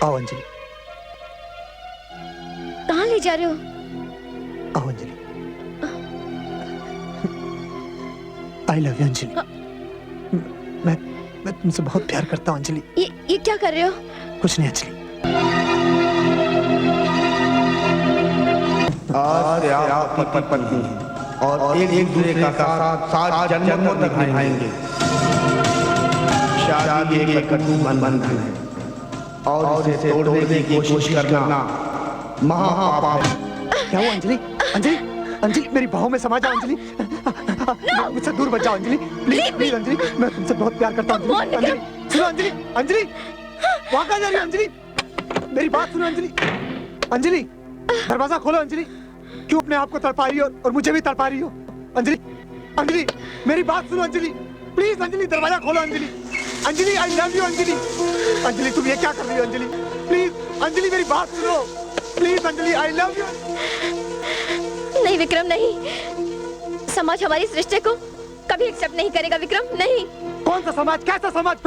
आओ अंजलि। कहाँ ले जा रहे हो? आओ Anjali. I love you Anjali. मैं तुमसे बहुत प्यार करता हूँ अंजलि। ये क्या कर रहे हो? कुछ नहीं अंजलि। आज से आप पति पत्नी हैं और एक दूसरे का साथ सात जन्मों तक निभाएंगे। शादी एक कटु बंधन है और इसे तोड़ने की कोशिश करना महापाप है। क्या हुआ अंजलि? अंजलि अंजलि मेरी बाहों में समा जाओ अंजलि। मुझसे दूर बच जाओ अंजलि, प्लीज प्लीज अंजलि, मैं तुमसे बहुत प्यार करता हूँ अंजलि। सुनो अंजलि, अंजलि वहाँ कहाँ जा रही हो अंजलि? मेरी बात सुनो अंजलि। अंजलि दरवाजा खोलो अंजलि। क्यों अपने आप को तड़पा रही हो और मुझे भी तड़पा रही हो? अंजलि अंजलि मेरी बात सुनो अंजलि, प्लीज अंजलि दरवाजा खोलो Anjali. Anjali I love you Anjali. Anjali तुम ये क्या कर रही हो अंजलि? प्लीज अंजलि मेरी बात सुनो, please Anjali I love you. नहीं विक्रम नहीं, समाज हमारी इस रिश्ते को कभी एक्सेप्ट नहीं करेगा विक्रम, नहीं। कौन सा समाज, कैसा समाज?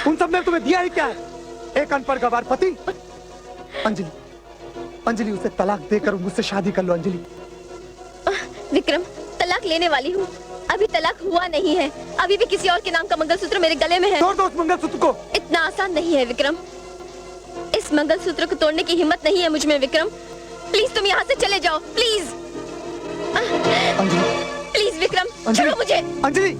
उन सब ने तुम्हें दिया ही क्या है? एक अनपढ़ गवार पति। अंजलि अंजलि उसे तलाक देकर मुझसे शादी कर लो अंजलि। विक्रम तलाक लेने वाली हूँ, अभी तलाक हुआ नहीं है, अभी भी किसी और के नाम का मंगलसूत्र मेरे गले में है। तोड़ दो उस मंगलसूत्र को। इतना आसान नहीं है विक्रम, इस मंगलसूत्र को तोड़ने की हिम्मत नहीं है मुझ में विक्रम। प्लीज तुम यहाँ से चले जाओ, प्लीज प्लीज विक्रम, छोड़ो मुझे। अंजलि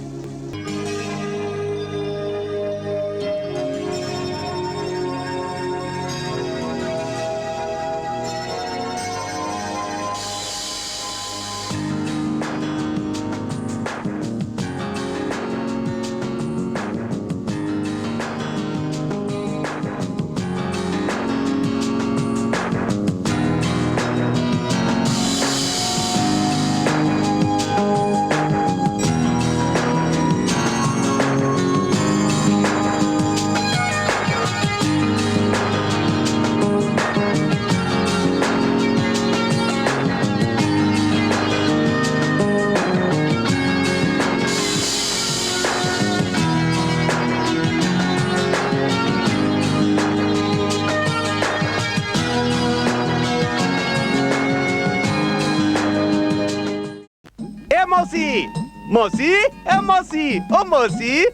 मौसी ए मौसी ओ मौसी।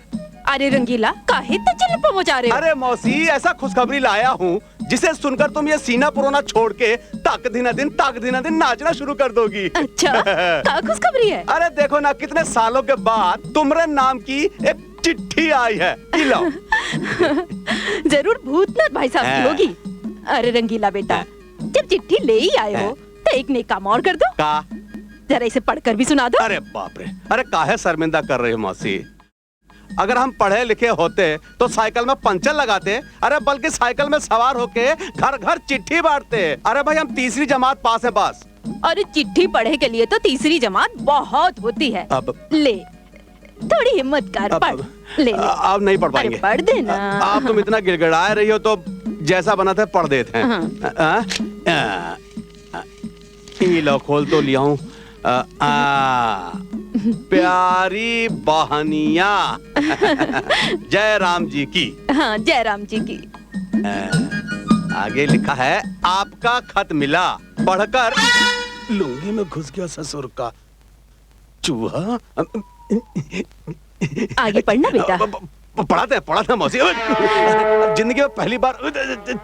अरे रंगीला काहे तचल पहुंचा रहे हो? अरे मौसी ऐसा खुशखबरी लाया हूँ जिसे सुनकर तुम ये सीना पुरोना छोड़ के ताक दिना दिन नाचना शुरू कर दोगी। अच्छा क्या खुशखबरी है? अरे देखो ना कितने सालों के बाद तुम्हारे नाम की एक चिट्ठी आई है, लो। जरूर भूतनाथ भाई साहब की होगी। अरे रंगीला बेटा जब चिट्ठी ले ही आए हो तो एक नेक काम और कर दो। का? जरा इसे पढ़कर भी सुना दो। अरे बाप रे, अरे काहे शर्मिंदा कर रही हो मौसी? अगर हम पढ़े लिखे होते तो साइकिल में पंचर लगाते, अरे बल्कि साइकिल में सवार होके घर घर चिट्ठी बांटते। अरे भाई हम तीसरी जमात पास है बस। अरे चिट्ठी पढ़े के लिए तो तीसरी जमात बहुत होती है। अब ले थोड़ी हिम्मत कर, पढ़ ले। अब नहीं पढ़ पाएंगे। पढ़ देना। आप तुम इतना गिड़गिड़ा रही हो तो जैसा बना था पढ़ देते हैं। लो खोल तो लिया हूँ। प्यारी बहनिया जय राम जी की। हाँ जय राम जी की। आगे लिखा है आपका खत मिला, पढ़कर लुंगी में घुस गया ससुर का चूहा। आगे पढ़ना बेटा। पढ़ाते हैं मौसी। जिंदगी में पहली बार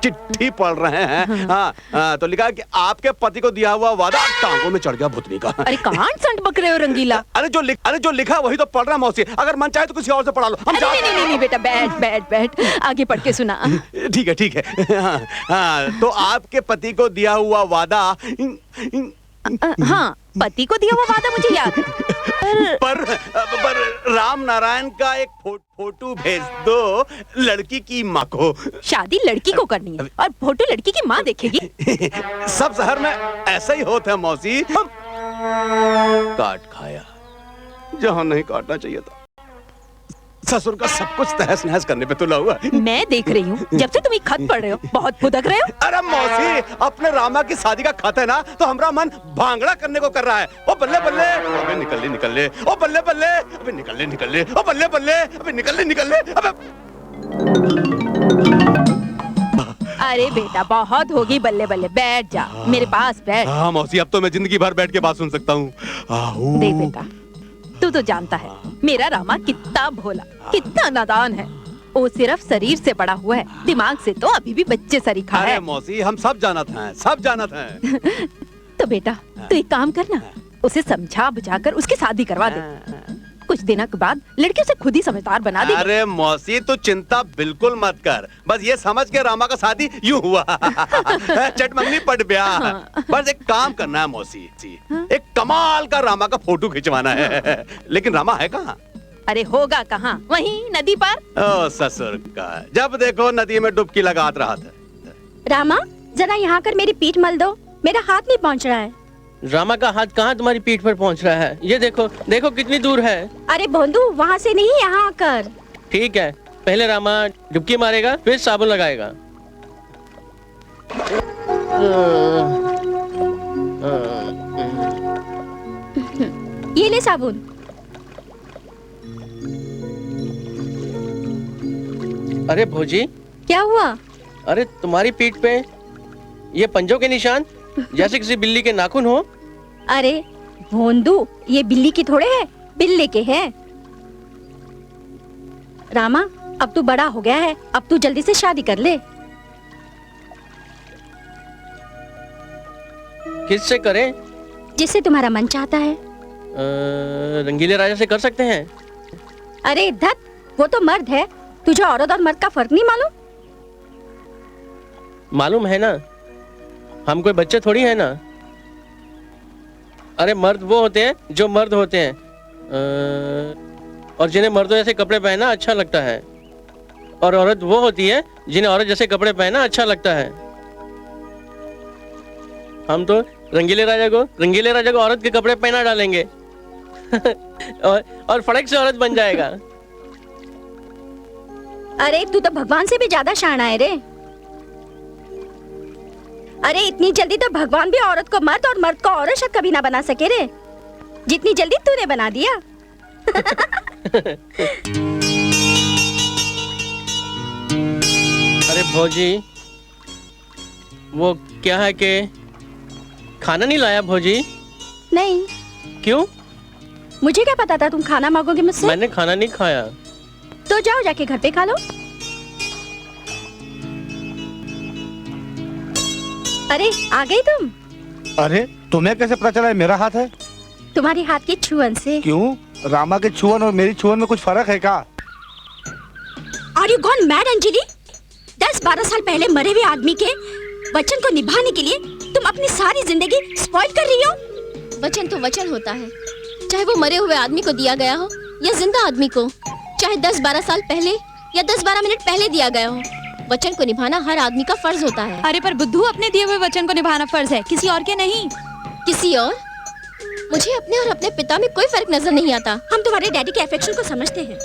चिट्ठी पढ़ रहे हैं। हाँ तो लिखा है कि आपके पति को दिया हुआ वादा टांगों में चढ़ गया भूतनी का। अरे कहाँ संट बक रहे हो रंगीला? अरे जो लिखा वही तो पढ़ रहा मौसी। अगर मन चाहे तो किसी और से पढ़ा लो। हम नहीं बेटा बैठ आगे पढ़ के सुना। ठीक है। हाँ तो आपके पति को दिया हुआ वादा। हाँ पति को दिया हुआ वादा मुझे याद है। पर राम नारायण का एक फोटो भेज दो लड़की की माँ को। शादी लड़की को करनी है और फोटो लड़की की माँ देखेगी। सब शहर में ऐसा ही होता है मौसी। काट खाया जहाँ नहीं काटना चाहिए था। ससुर का सब कुछ तहस नहस करने पे तुला हुआ। मैं देख रही हूँ जब से तुम खत पढ़ रहे हो बहुत फुदक रहे हो। अरे मौसी अपने रामा की शादी का खत है ना तो हमारा मन भांगड़ा करने को कर रहा है। ओ बल्ले बल्ले अबे निकल ले ओ बल्ले बल्ले अबे निकल ले ओ बल्ले बल्ले अबे निकल ले अबे। अरे बेटा बहुत होगी, बल्ले बल्ले बैठ जा, मेरे पास बैठ। हाँ मौसी, अब तो मैं जिंदगी भर बैठ के बात सुन सकता हूँ। देख बेटा, तू तो जानता है मेरा रामा कितना भोला, कितना नादान है। वो सिर्फ शरीर से बड़ा हुआ है, दिमाग से तो अभी भी बच्चे सरीखा है। अरे मौसी, हम सब जानत हैं, सब जानत हैं। तो बेटा तू एक काम करना, उसे समझा बुझाकर उसकी शादी करवा दे। कुछ दिनों के बाद लड़की उसे खुद ही समझदार बना दे। अरे मौसी, तू चिंता बिल्कुल मत कर, बस ये समझ के रामा का शादी यूं हुआ। चटमंगनी पट ब्याह। बस एक काम करना है मौसी, एक कमाल का रामा का फोटो खिंचवाना है। लेकिन रामा है कहाँ? अरे होगा कहाँ, वहीं नदी पर। ओ ससुर का, जब देखो नदी में डुबकी लगात रहा था। रामा जरा यहाँ कर मेरी पीठ मल दो, मेरा हाथ नहीं पहुँच रहा है। रामा का हाथ कहाँ तुम्हारी पीठ पर पहुँच रहा है? ये देखो, देखो कितनी दूर है। अरे भोंदू, वहाँ से नहीं, यहाँ आकर। ठीक है, पहले रामा डुबकी मारेगा, फिर साबुन लगाएगा। ये ले साबुन। अरे भौजी, क्या हुआ? अरे तुम्हारी पीठ पे ये पंजों के निशान, जैसे किसी बिल्ली के नाखून हो। अरे भोंदू, ये बिल्ली की थोड़े है, बिल्ली के हैं। रामा अब तू बड़ा हो गया है, अब तू जल्दी से शादी कर ले। किससे करें? जिससे तुम्हारा मन चाहता है। रंगीले राजा से कर सकते हैं। अरे धत, वो तो मर्द है, तुझे औरत और मर्द का फर्क नहीं मालूम? मालूम है ना, हम कोई बच्चे थोड़ी है ना। अरे मर्द वो होते हैं जो मर्द होते हैं, और जिन्हें मर्दों जैसे कपड़े पहनना अच्छा लगता है, और औरत वो होती है जिन्हें औरत जैसे कपड़े पहनना अच्छा लगता है। हम तो रंगीले राजा को औरत के कपड़े पहना डालेंगे और फड़क से औरत बन जाएगा। अरे तू तो भगवान से भी ज्यादा शाना है रे। अरे इतनी जल्दी तो भगवान भी औरत को मर्द और मर्द को औरत शायद कभी ना बना सके रे, जितनी जल्दी तूने बना दिया। अरे भौजी, वो क्या है कि खाना नहीं लाया भौजी? नहीं। क्यों? मुझे क्या पता था तुम खाना मांगोगे मुझसे? मैंने खाना नहीं खाया। तो जाओ जाके घर पे खा लो। अरे आ गई तुम? अरे तुम्हें कैसे पता चला है मेरा हाथ है? तुम्हारे हाथ के छुअन से। क्यों? रामा के छुअन और मेरी छुअन में कुछ फर्क है क्या? Are you gone mad, Anjali? 10-12 साल पहले मरे हुए आदमी के वचन को निभाने के लिए तुम अपनी सारी जिंदगी स्पॉइल कर रही हो। वचन तो वचन होता है, चाहे वो मरे हुए आदमी को दिया गया हो या जिंदा आदमी को, चाहे 10-12 साल पहले या 10-12 मिनट पहले दिया गया हो। वचन को निभाना हर आदमी का फर्ज होता है। अरे पर बुद्धू, अपने दिए हुए वचन को निभाना फर्ज है, किसी और के नहीं। किसी और? मुझे अपने और अपने पिता में कोई फर्क नजर नहीं आता। हम तुम्हारे डैडी के अफेक्शन को समझते हैं,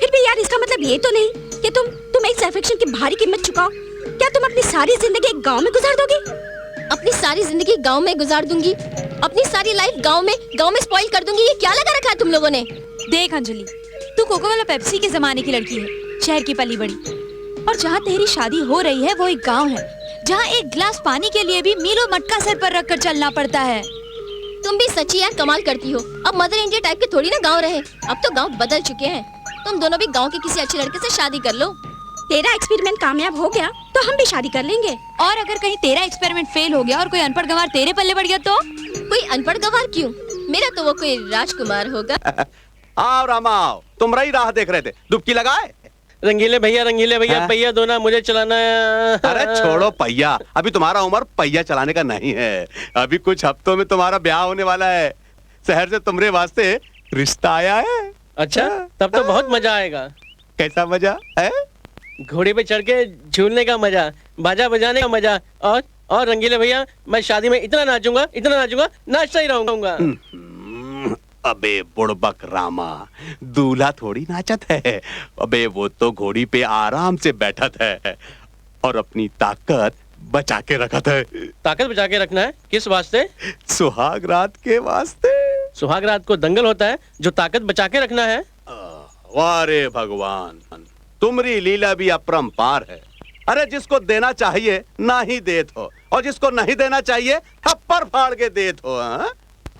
फिर भी यार इसका मतलब ये तो नहीं कि तुम इस अफेक्शन की भारी कीमत चुकाओ। क्या तुम अपनी सारी जिंदगी एक गांव में गुजार दोगे? अपनी सारी जिंदगी गांव में गुजार दूंगी, अपनी सारी लाइफ गांव में स्पॉइल कर दूंगी। ये क्या लगा रखा है तुम लोगों ने? देख अंजलि, तू कोको वाला पेप्सी के जमाने की लड़की है, शहर की पली बड़ी, और जहाँ तेरी शादी हो रही है वो एक गांव है, जहाँ एक गिलास पानी के लिए भी मीलों मटका सर पर रखकर चलना पड़ता है। तुम भी सच्ची यार कमाल करती हो। अब मदर इंडिया टाइप के थोड़ी ना गाँव रहे, अब तो गाँव बदल चुके हैं। तुम दोनों भी गाँव के किसी अच्छे लड़के से शादी कर लो। तेरा एक्सपेरिमेंट कामयाब हो गया तो हम भी शादी कर लेंगे। और अगर कहीं तेरा एक्सपेरिमेंट फेल हो गया और कोई अनपढ़ गंवार तेरे पल्ले पड़ गया तो? कोई अनपढ़ गंवार क्यों, मेरा तो वो कोई राजकुमार होगा। आओ रामा आओ, तुम रही राह देख रहे थे, डुबकी लगाए? रंगीले भैया पहिया दो ना, मुझे चलाना है। अरे छोड़ो पहिया, अभी तुम्हारा उम्र पहिया चलाने का नहीं है। अभी कुछ हफ्तों में तुम्हारा ब्याह होने वाला है, शहर से तुम्हारे वास्ते रिश्ता आया है। अच्छा, तब तो बहुत मजा आएगा। कैसा मजा है? घोड़े पे चढ़ के झूलने का मजा, बाजा बजाने का मजा, और रंगीले भैया मैं शादी में इतना नाचूंगा, नाचता ही रहूंगा। अबे बुड़बक रामा, दूल्हा थोड़ी नाचत है। अबे वो तो घोड़ी पे आराम से बैठत है और अपनी ताकत बचा के रखत है। ताकत बचा के रखना है? किस वास्ते? सुहाग रात के वास्ते। सुहाग रात को दंगल होता है जो ताकत बचा के रखना है। वाह रे भगवान, तुम्हारी लीला भी अपरंपार है। अरे जिसको देना चाहिए ना ही देत हो, और जिसको नहीं देना चाहिए थप्पड़ फाड़ के देत हो। हाँ?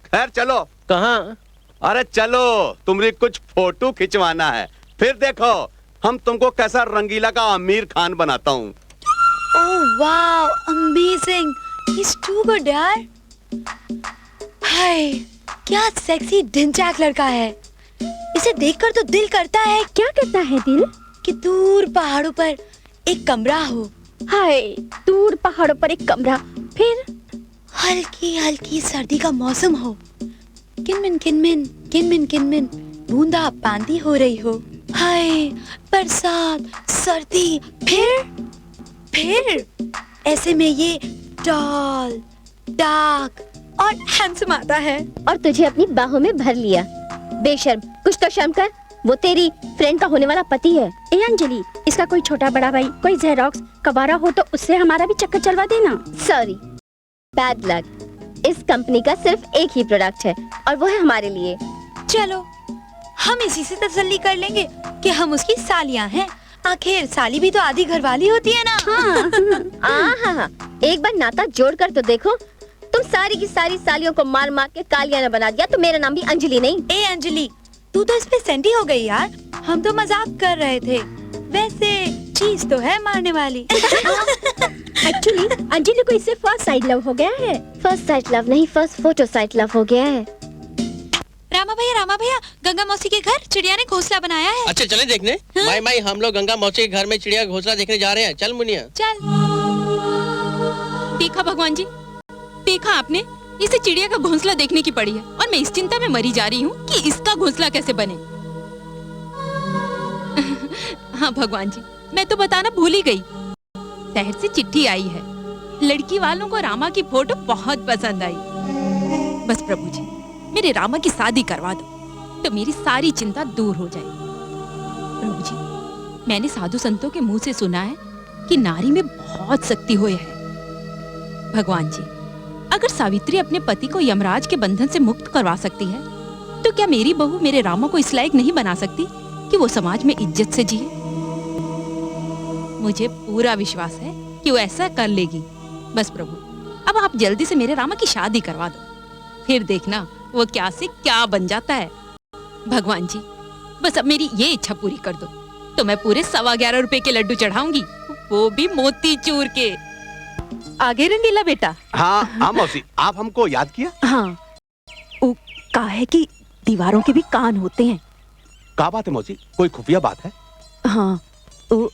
खैर चलो। कहाँ? अरे चलो, तुम्हारी कुछ फोटो खिंचवाना है, फिर देखो हम तुमको कैसा रंगीला का आमिर खान बनाता हूँ। Oh wow, amazing, he's too good यार। हाय, क्या सेक्सी ढिंचैक लड़का है। इसे देखकर तो दिल करता है। क्या करता है दिल? कि दूर पहाड़ों पर एक कमरा हो। हाय, दूर पहाड़ों पर एक कमरा, फिर हल्की हल्की सर्दी का मौसम हो। किनमिन किनमिन किनमिन किनमिन बूंदा बांदी हो रही हो। हाय, बरसात, सर्दी, फिर ऐसे में ये टॉल, डार्क और हैंडसम आता है और तुझे अपनी बाहों में भर लिया। बेशर्म, कुछ तो शर्म कर। वो तेरी फ्रेंड का होने वाला पति है। ए अंजलि, इसका कोई छोटा बड़ा भाई, कोई जेरोक्स कबारा हो तो उससे हमारा भी चक्कर चलवा देना। Sorry, bad luck. इस कंपनी का सिर्फ एक ही प्रोडक्ट है और वो है हमारे लिए। चलो, हम इसी से तसल्ली कर लेंगे कि हम उसकी सालियां हैं। आखिर साली भी तो आधी घरवाली होती है ना। हाँ। एक बार नाता जोड़ कर तो देखो। तुम सारी की सारी सालियों को मार मार के कालियाना बना दिया, तो मेरा नाम भी अंजलि नहीं। ए अंजलि, तू तो इस पे सेंटी हो गई यार। हम तो मजाक कर रहे थे, वैसे चीज तो है मारने वाली। एक्चुअली अंजलि को इससे फर्स्ट साइड लव हो गया है। फर्स्ट साइड लव नहीं, फर्स्ट फोटो साइड लव हो गया है। रामा भैया, गंगा मौसी के घर चिड़िया ने घोंसला बनाया है। अच्छा चले देखने। माई हम लोग गंगा मौसी के घर में चिड़िया का घोंसला देखने जा रहे हैं। चल मुनिया। चल। देखा भगवान जी, देखा आपने, इसे चिड़िया का घोंसला देखने की पड़ी है और मैं इस चिंता में मरी जा रही हूँ कि इसका घोंसला कैसे बने। हाँ भगवान जी, मैं तो बताना भूल ही गई। शहर से चिट्ठी आई है, लड़की वालों को रामा की फोटो बहुत पसंद आई। बस प्रभु जी, मेरे रामा की शादी करवा दो तो मेरी सारी चिंता दूर हो जाए। प्रभु जी, मैंने साधु संतों के मुंह से सुना है कि नारी में बहुत शक्ति होए है। भगवान जी, अगर सावित्री अपने पति को यमराज के बंधन से मुक्त करवा सकती है, तो क्या मेरी बहू मेरे रामा को इस लायक नहीं बना सकती कि वो समाज में इज्जत से जिए? मुझे पूरा विश्वास है कि वो ऐसा कर लेगी। बस प्रभु, अब आप जल्दी से मेरे रामा की शादी करवा दो, फिर देखना वो क्या से क्या बन जाता है। भगवान जी, बस अब मेरी ये इच्छा पूरी कर दो तो मैं पूरे 11.25 रुपए के लड्डू चढ़ाऊंगी, वो भी मोती चूर के। आगे रंगीला बेटा। हाँ मौसी, आप हमको याद किया? हाँ, वो कहा है कि दीवारों के भी कान होते हैं। क्या बात है मौसी, कोई खुफिया बात है? हाँ, वो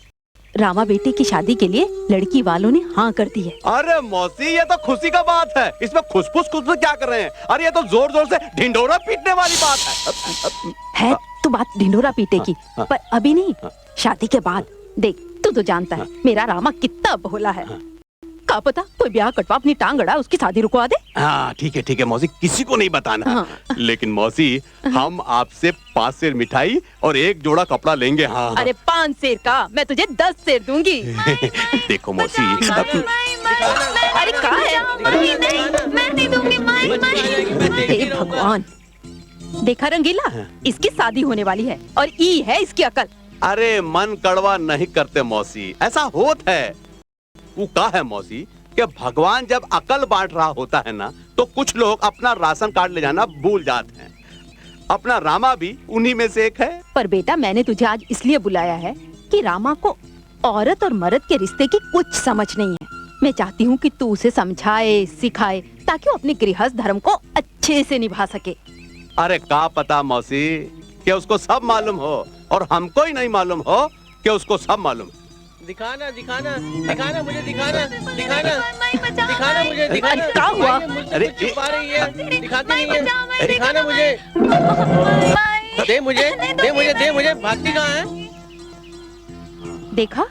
रामा बेटे की शादी के लिए लड़की वालों ने हाँ कर दी है। अरे मौसी, ये तो खुशी का बात है, इसमें खुशफुस क्या कर रहे हैं? अरे ये तो जोर जोर से ढिंढोरा पीटने वाली बात है तो बात ढिंढोरा पीटे की, पर अभी नहीं, शादी के बाद। देख, तू तो जानता है मेरा रामा कितना भोला है। क्या पता कोई ब्याह कटवा अपनी टांग अड़ा उसकी शादी रुकवा दे। हाँ ठीक है मौसी, किसी को नहीं बताना। हाँ। लेकिन मौसी, हम आपसे 5 सेर मिठाई और 1 जोड़ा कपड़ा लेंगे। हाँ। अरे 5 सेर का मैं तुझे 10 सेर दूंगी। देखो मौसी, अरे कहाँ है? मैं नहीं दूंगी। हे भगवान, देखा रंगीला, इसकी शादी होने वाली है और ई है इसकी अकल। अरे मन कड़वा नहीं करते मौसी, ऐसा होता है। वो कहा है मौसी कि भगवान जब अकल बांट रहा होता है ना, तो कुछ लोग अपना राशन कार्ड ले जाना भूल जाते हैं। अपना रामा भी उन्हीं में से एक है। पर बेटा, मैंने तुझे आज इसलिए बुलाया है कि रामा को औरत और मर्द के रिश्ते की कुछ समझ नहीं है। मैं चाहती हूँ कि तू उसे समझाए, सिखाए, ताकि वो अपने गृहस्थ धर्म को अच्छे से निभा सके। अरे क्या पता मौसी कि उसको सब मालूम हो और हमको ही नहीं मालूम हो कि उसको सब मालूम। दिखाना मुझे, दिखाना मुझे, दिखाना। क्या हुआ? अरे छुपा रही है, दिखाती नहीं है। दिखाना मुझे, दे मुझे, भागती कहाँ है? देखा,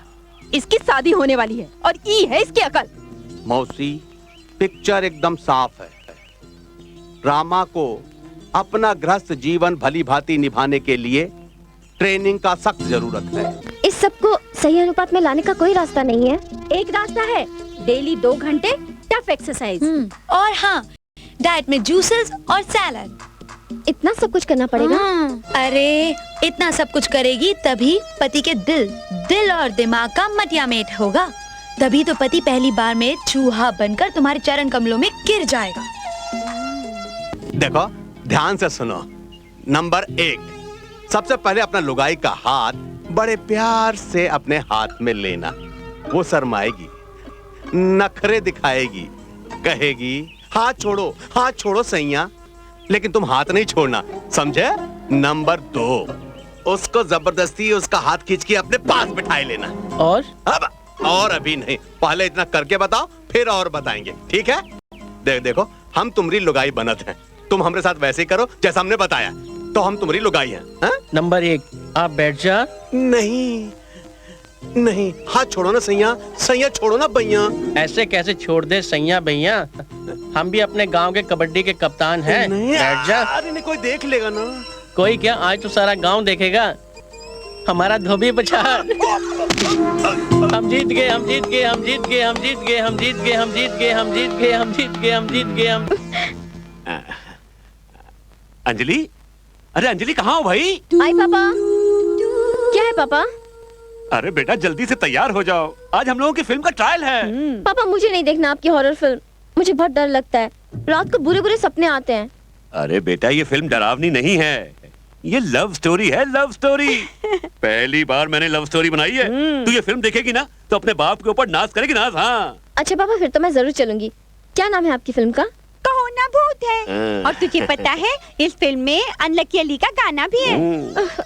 इसकी शादी होने वाली है और ई है इसकी अकल। मौसी, पिक्चर एकदम साफ है। रामा को अपना गृहस्थ जीवन भली भांति निभाने के लिए ट्रेनिंग का सख्त जरूरत है। इस सब को सही अनुपात में लाने का कोई रास्ता नहीं है। एक रास्ता है, डेली 2 घंटे टफ एक्सरसाइज। और हाँ, डाइट में जूसेस और सैलड। इतना सब कुछ करना पड़ेगा? अरे इतना सब कुछ करेगी तभी पति के दिल और दिमाग का मटियामेट होगा। तभी तो पति पहली बार में चूहा बनकर तुम्हारे चरण कमलों में गिर जाएगा। देखो ध्यान से सुनो। नंबर 1, सबसे पहले अपना लुगाई का हाथ बड़े प्यार से अपने हाथ में लेना। वो शर्माएगी, नखरे दिखाएगी, कहेगी हाथ छोड़ो सैया, लेकिन तुम हाथ नहीं छोड़ना, समझे? नंबर 2, उसको जबरदस्ती उसका हाथ खींच के अपने पास बिठाए लेना। और अभी नहीं, पहले इतना करके बताओ, फिर और बताएंगे, ठीक है? देखो हम तुम्हारी लुगाई बनत हैं, तुम हमारे साथ वैसे ही करो जैसा हमने बताया, तो हम तुम्हारी लुगाई हैं। नंबर 1, आप बैठ जा। नहीं, हाथ छोड़ो ना सैया छोड़ो ना भैया। ऐसे कैसे छोड़ दे सैया भैया, हम भी अपने गांव के कबड्डी के कप्तान हैं। बैठ जा। अरे नहीं, कोई देख लेगा ना। कोई क्या, आज तो सारा गांव देखेगा हमारा धोबी पछाड़। हम जीत गए। अंजलि, अरे अंजलि कहाँ हो भाई? आई पापा। क्या है पापा? अरे बेटा जल्दी से तैयार हो जाओ, आज हम लोगों की फिल्म का ट्रायल है। पापा मुझे नहीं देखना आपकी हॉरर फिल्म, मुझे बहुत डर लगता है, रात को बुरे बुरे सपने आते हैं। अरे बेटा ये फिल्म डरावनी नहीं है, ये लव स्टोरी है, लव स्टोरी। पहली बार मैंने लव स्टोरी बनाई है। तू ये फिल्म देखेगी ना तो अपने बाप के ऊपर नाज करेगी, नाज। हाँ अच्छा पापा, फिर तो मैं जरूर चलूंगी। क्या नाम है आपकी फिल्म का? कहो ना भूत है। और तुझे पता है इस फिल्म में अनलकी अली का गाना भी है।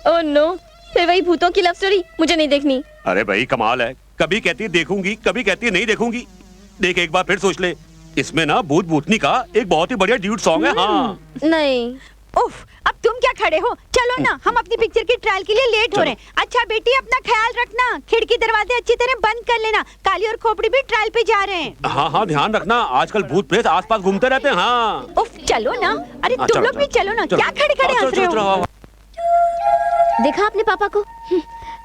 ओह नो, फिर वही भूतों की लव स्टोरी, मुझे नहीं देखनी। अरे भाई कमाल है, कभी कहती है देखूंगी, कभी कहती है नहीं देखूंगी। देख एक बार फिर सोच ले, इसमें ना भूत भूतनी का एक बहुत ही बढ़िया ड्यूट सॉन्ग है। हाँ नहीं। उफ, अब तुम क्या खड़े हो, चलो ना, हम अपनी पिक्चर की ट्रायल के लिए लेट हो रहे हैं। अच्छा बेटी अपना ख्याल रखना, खिड़की दरवाजे अच्छी तरह बंद कर लेना, काली और खोपड़ी भी ट्रायल पे जा रहे हैं। हाँ ध्यान रखना, आजकल भूत प्रेत आसपास घूमते रहते हैं। हाँ उफ, चलो ना, अरे तुम लोग भी चलो ना, क्या खड़े खड़े हंस रहे हो? देखा आपने पापा को,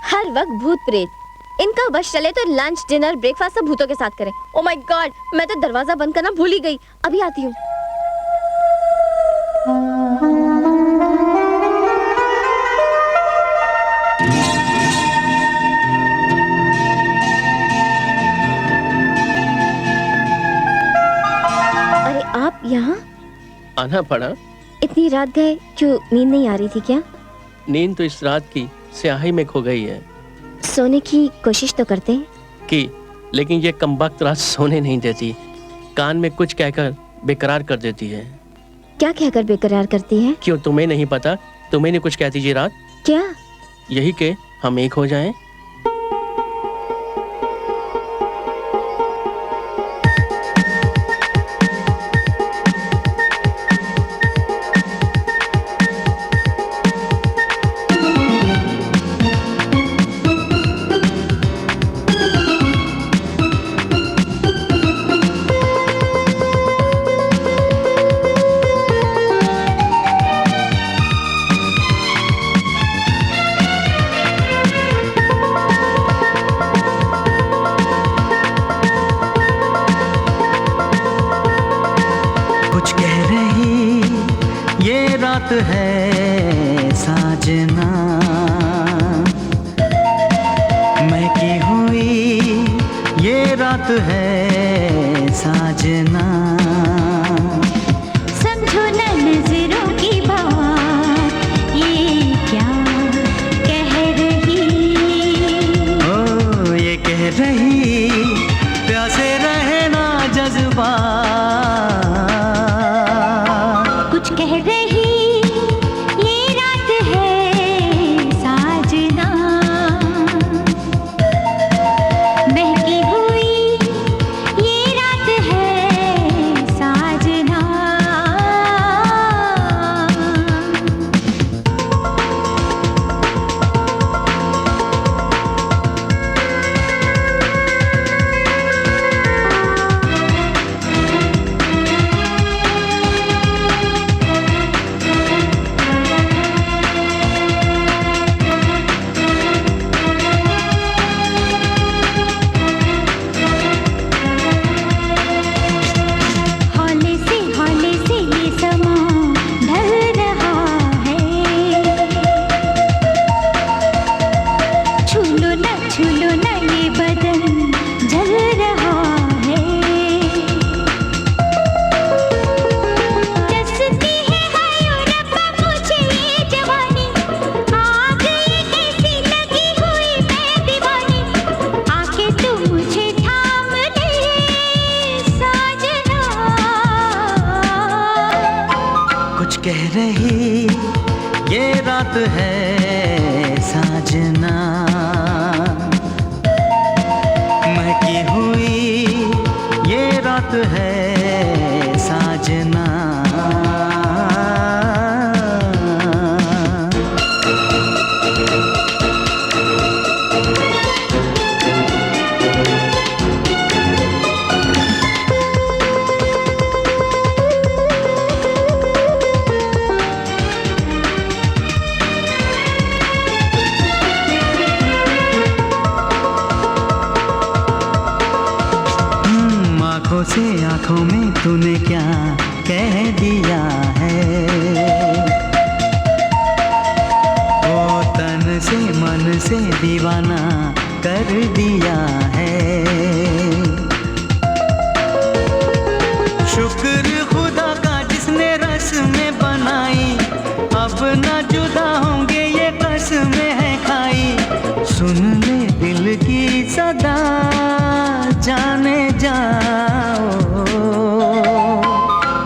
हर वक्त भूत प्रेत, इनका बस चले तो लंच डिनर ब्रेकफास्ट सब भूतों के साथ करें। ओ माय गॉड, मैं तो दरवाजा बंद करना भूल ही गई, अभी आती हूँ। अरे आप यहाँ? आना पड़ा। इतनी रात गए, क्यों नींद नहीं आ रही थी क्या? नींद तो इस रात की स्याही में खो गई है। सोने की कोशिश तो करते हैं की, लेकिन ये कमबख्त रात सोने नहीं देती, कान में कुछ कहकर बेकरार कर देती है। क्या कहकर बेकरार करती है? क्यों तुम्हें नहीं पता? तुम्हें नहीं कुछ कहती जी रात? क्या? यही के हम एक हो जाएं। रात है साजना, महकी हुई ये रात है साजना। समझो न नजरों की बात, ये क्या कह रही? ओ ये कह रही प्यासे रहना जज्बा, कुछ कह रही ये रात है साजना, महकी हुई ये रात है कह रही ये रात है साजना, महकी हुई ये रात है साजना। से आंखों में तूने क्या कह दिया है, ओ तन से मन से दीवाना कर दिया है। शुक्र खुदा का जिसने रस में बनाई, अब न जुदा होंगे ये कसमें है खाई। सुन ले दिल की सदा जाने जाओ,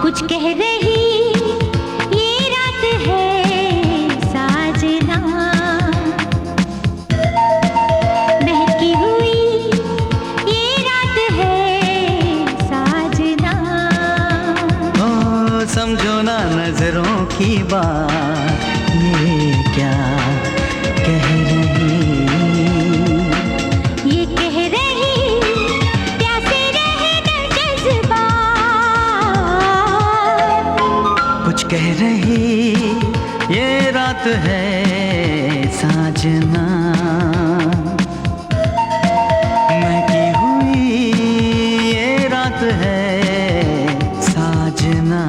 कुछ कह रही ये रात है साजना, महकी हुई ये रात है साजना। ओ समझो ना नजरों की बात, ये क्या कह रही, ये कह रही प्यासे रहना जज्बा, कुछ कह रही ये रात है साजना, महकी हुई ये रात है साजना।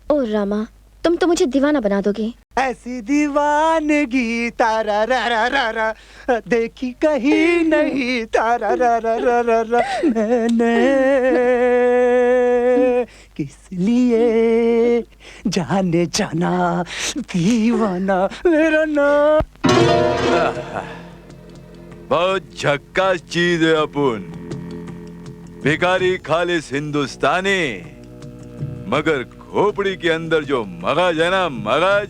ओ रामा, तुम तो मुझे दीवाना बना दोगे। ऐसी दीवानगी तारा रा रा रा रा देखी कहीं नहीं, तारा रा रा रा रा रा मैंने किस लिए जाने जाना दीवाना मेरा नाम। बहुत झक्कास चीज है अपुन, भिखारी खालिस हिंदुस्तानी, मगर खोपड़ी के अंदर जो मगज है ना, मगज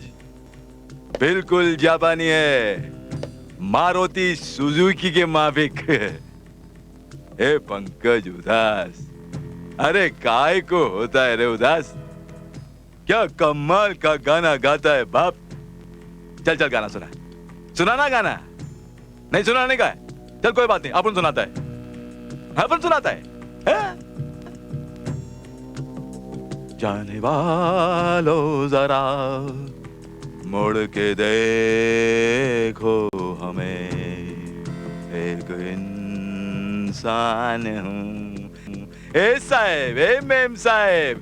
बिल्कुल जापानी है, मारुति सुजुकी के माफिक। ए पंकज उदास, अरे काय को होता है रे उदास, क्या कमाल का गाना गाता है बाप। चल चल गाना सुना, सुनाना गाना, नहीं सुनाने का है, चल कोई बात नहीं, अपन सुनाता है, अपन सुनाता है? जाने वालों जरा मुड़ के देखो हमें, एक इंसान हूँ। ए साहेब, ए मेम साहेब,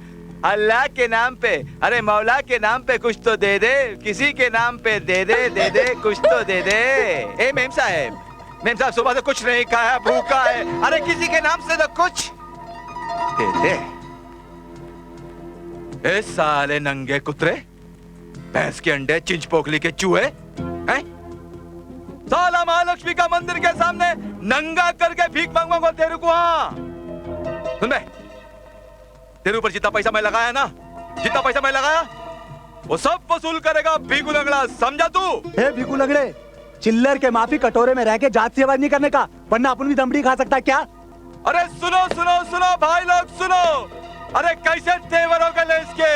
अल्लाह के नाम पे, अरे मौला के नाम पे कुछ तो दे दे, किसी के नाम पे दे दे कुछ तो दे दे। ए मेम साहब सुबह से कुछ नहीं खाया, भूखा है, अरे किसी के नाम से तो कुछ दे दे। ए साले नंगे कुतरे, भैंस के अंडे, चिंच पोखली के चूहे हैं? साला महालक्ष्मी का मंदिर के सामने नंगा करके भीख मांगूंगा तेरे को। हाँ सुन बे, तेरे ऊपर जितना पैसा मैं लगाया ना, जितना पैसा मैं लगाया वो सब वसूल करेगा भीगू लंगड़ा, समझा तू? हे भीगू लंगड़े, चिल्लर के माफी कटोरे में रह के जात से आवाज नहीं करने का, वरना अपन भी दमड़ी खा सकता है क्या? अरे सुनो सुनो सुनो भाई लोग सुनो, अरे कैसे तेवर हो गए इसके,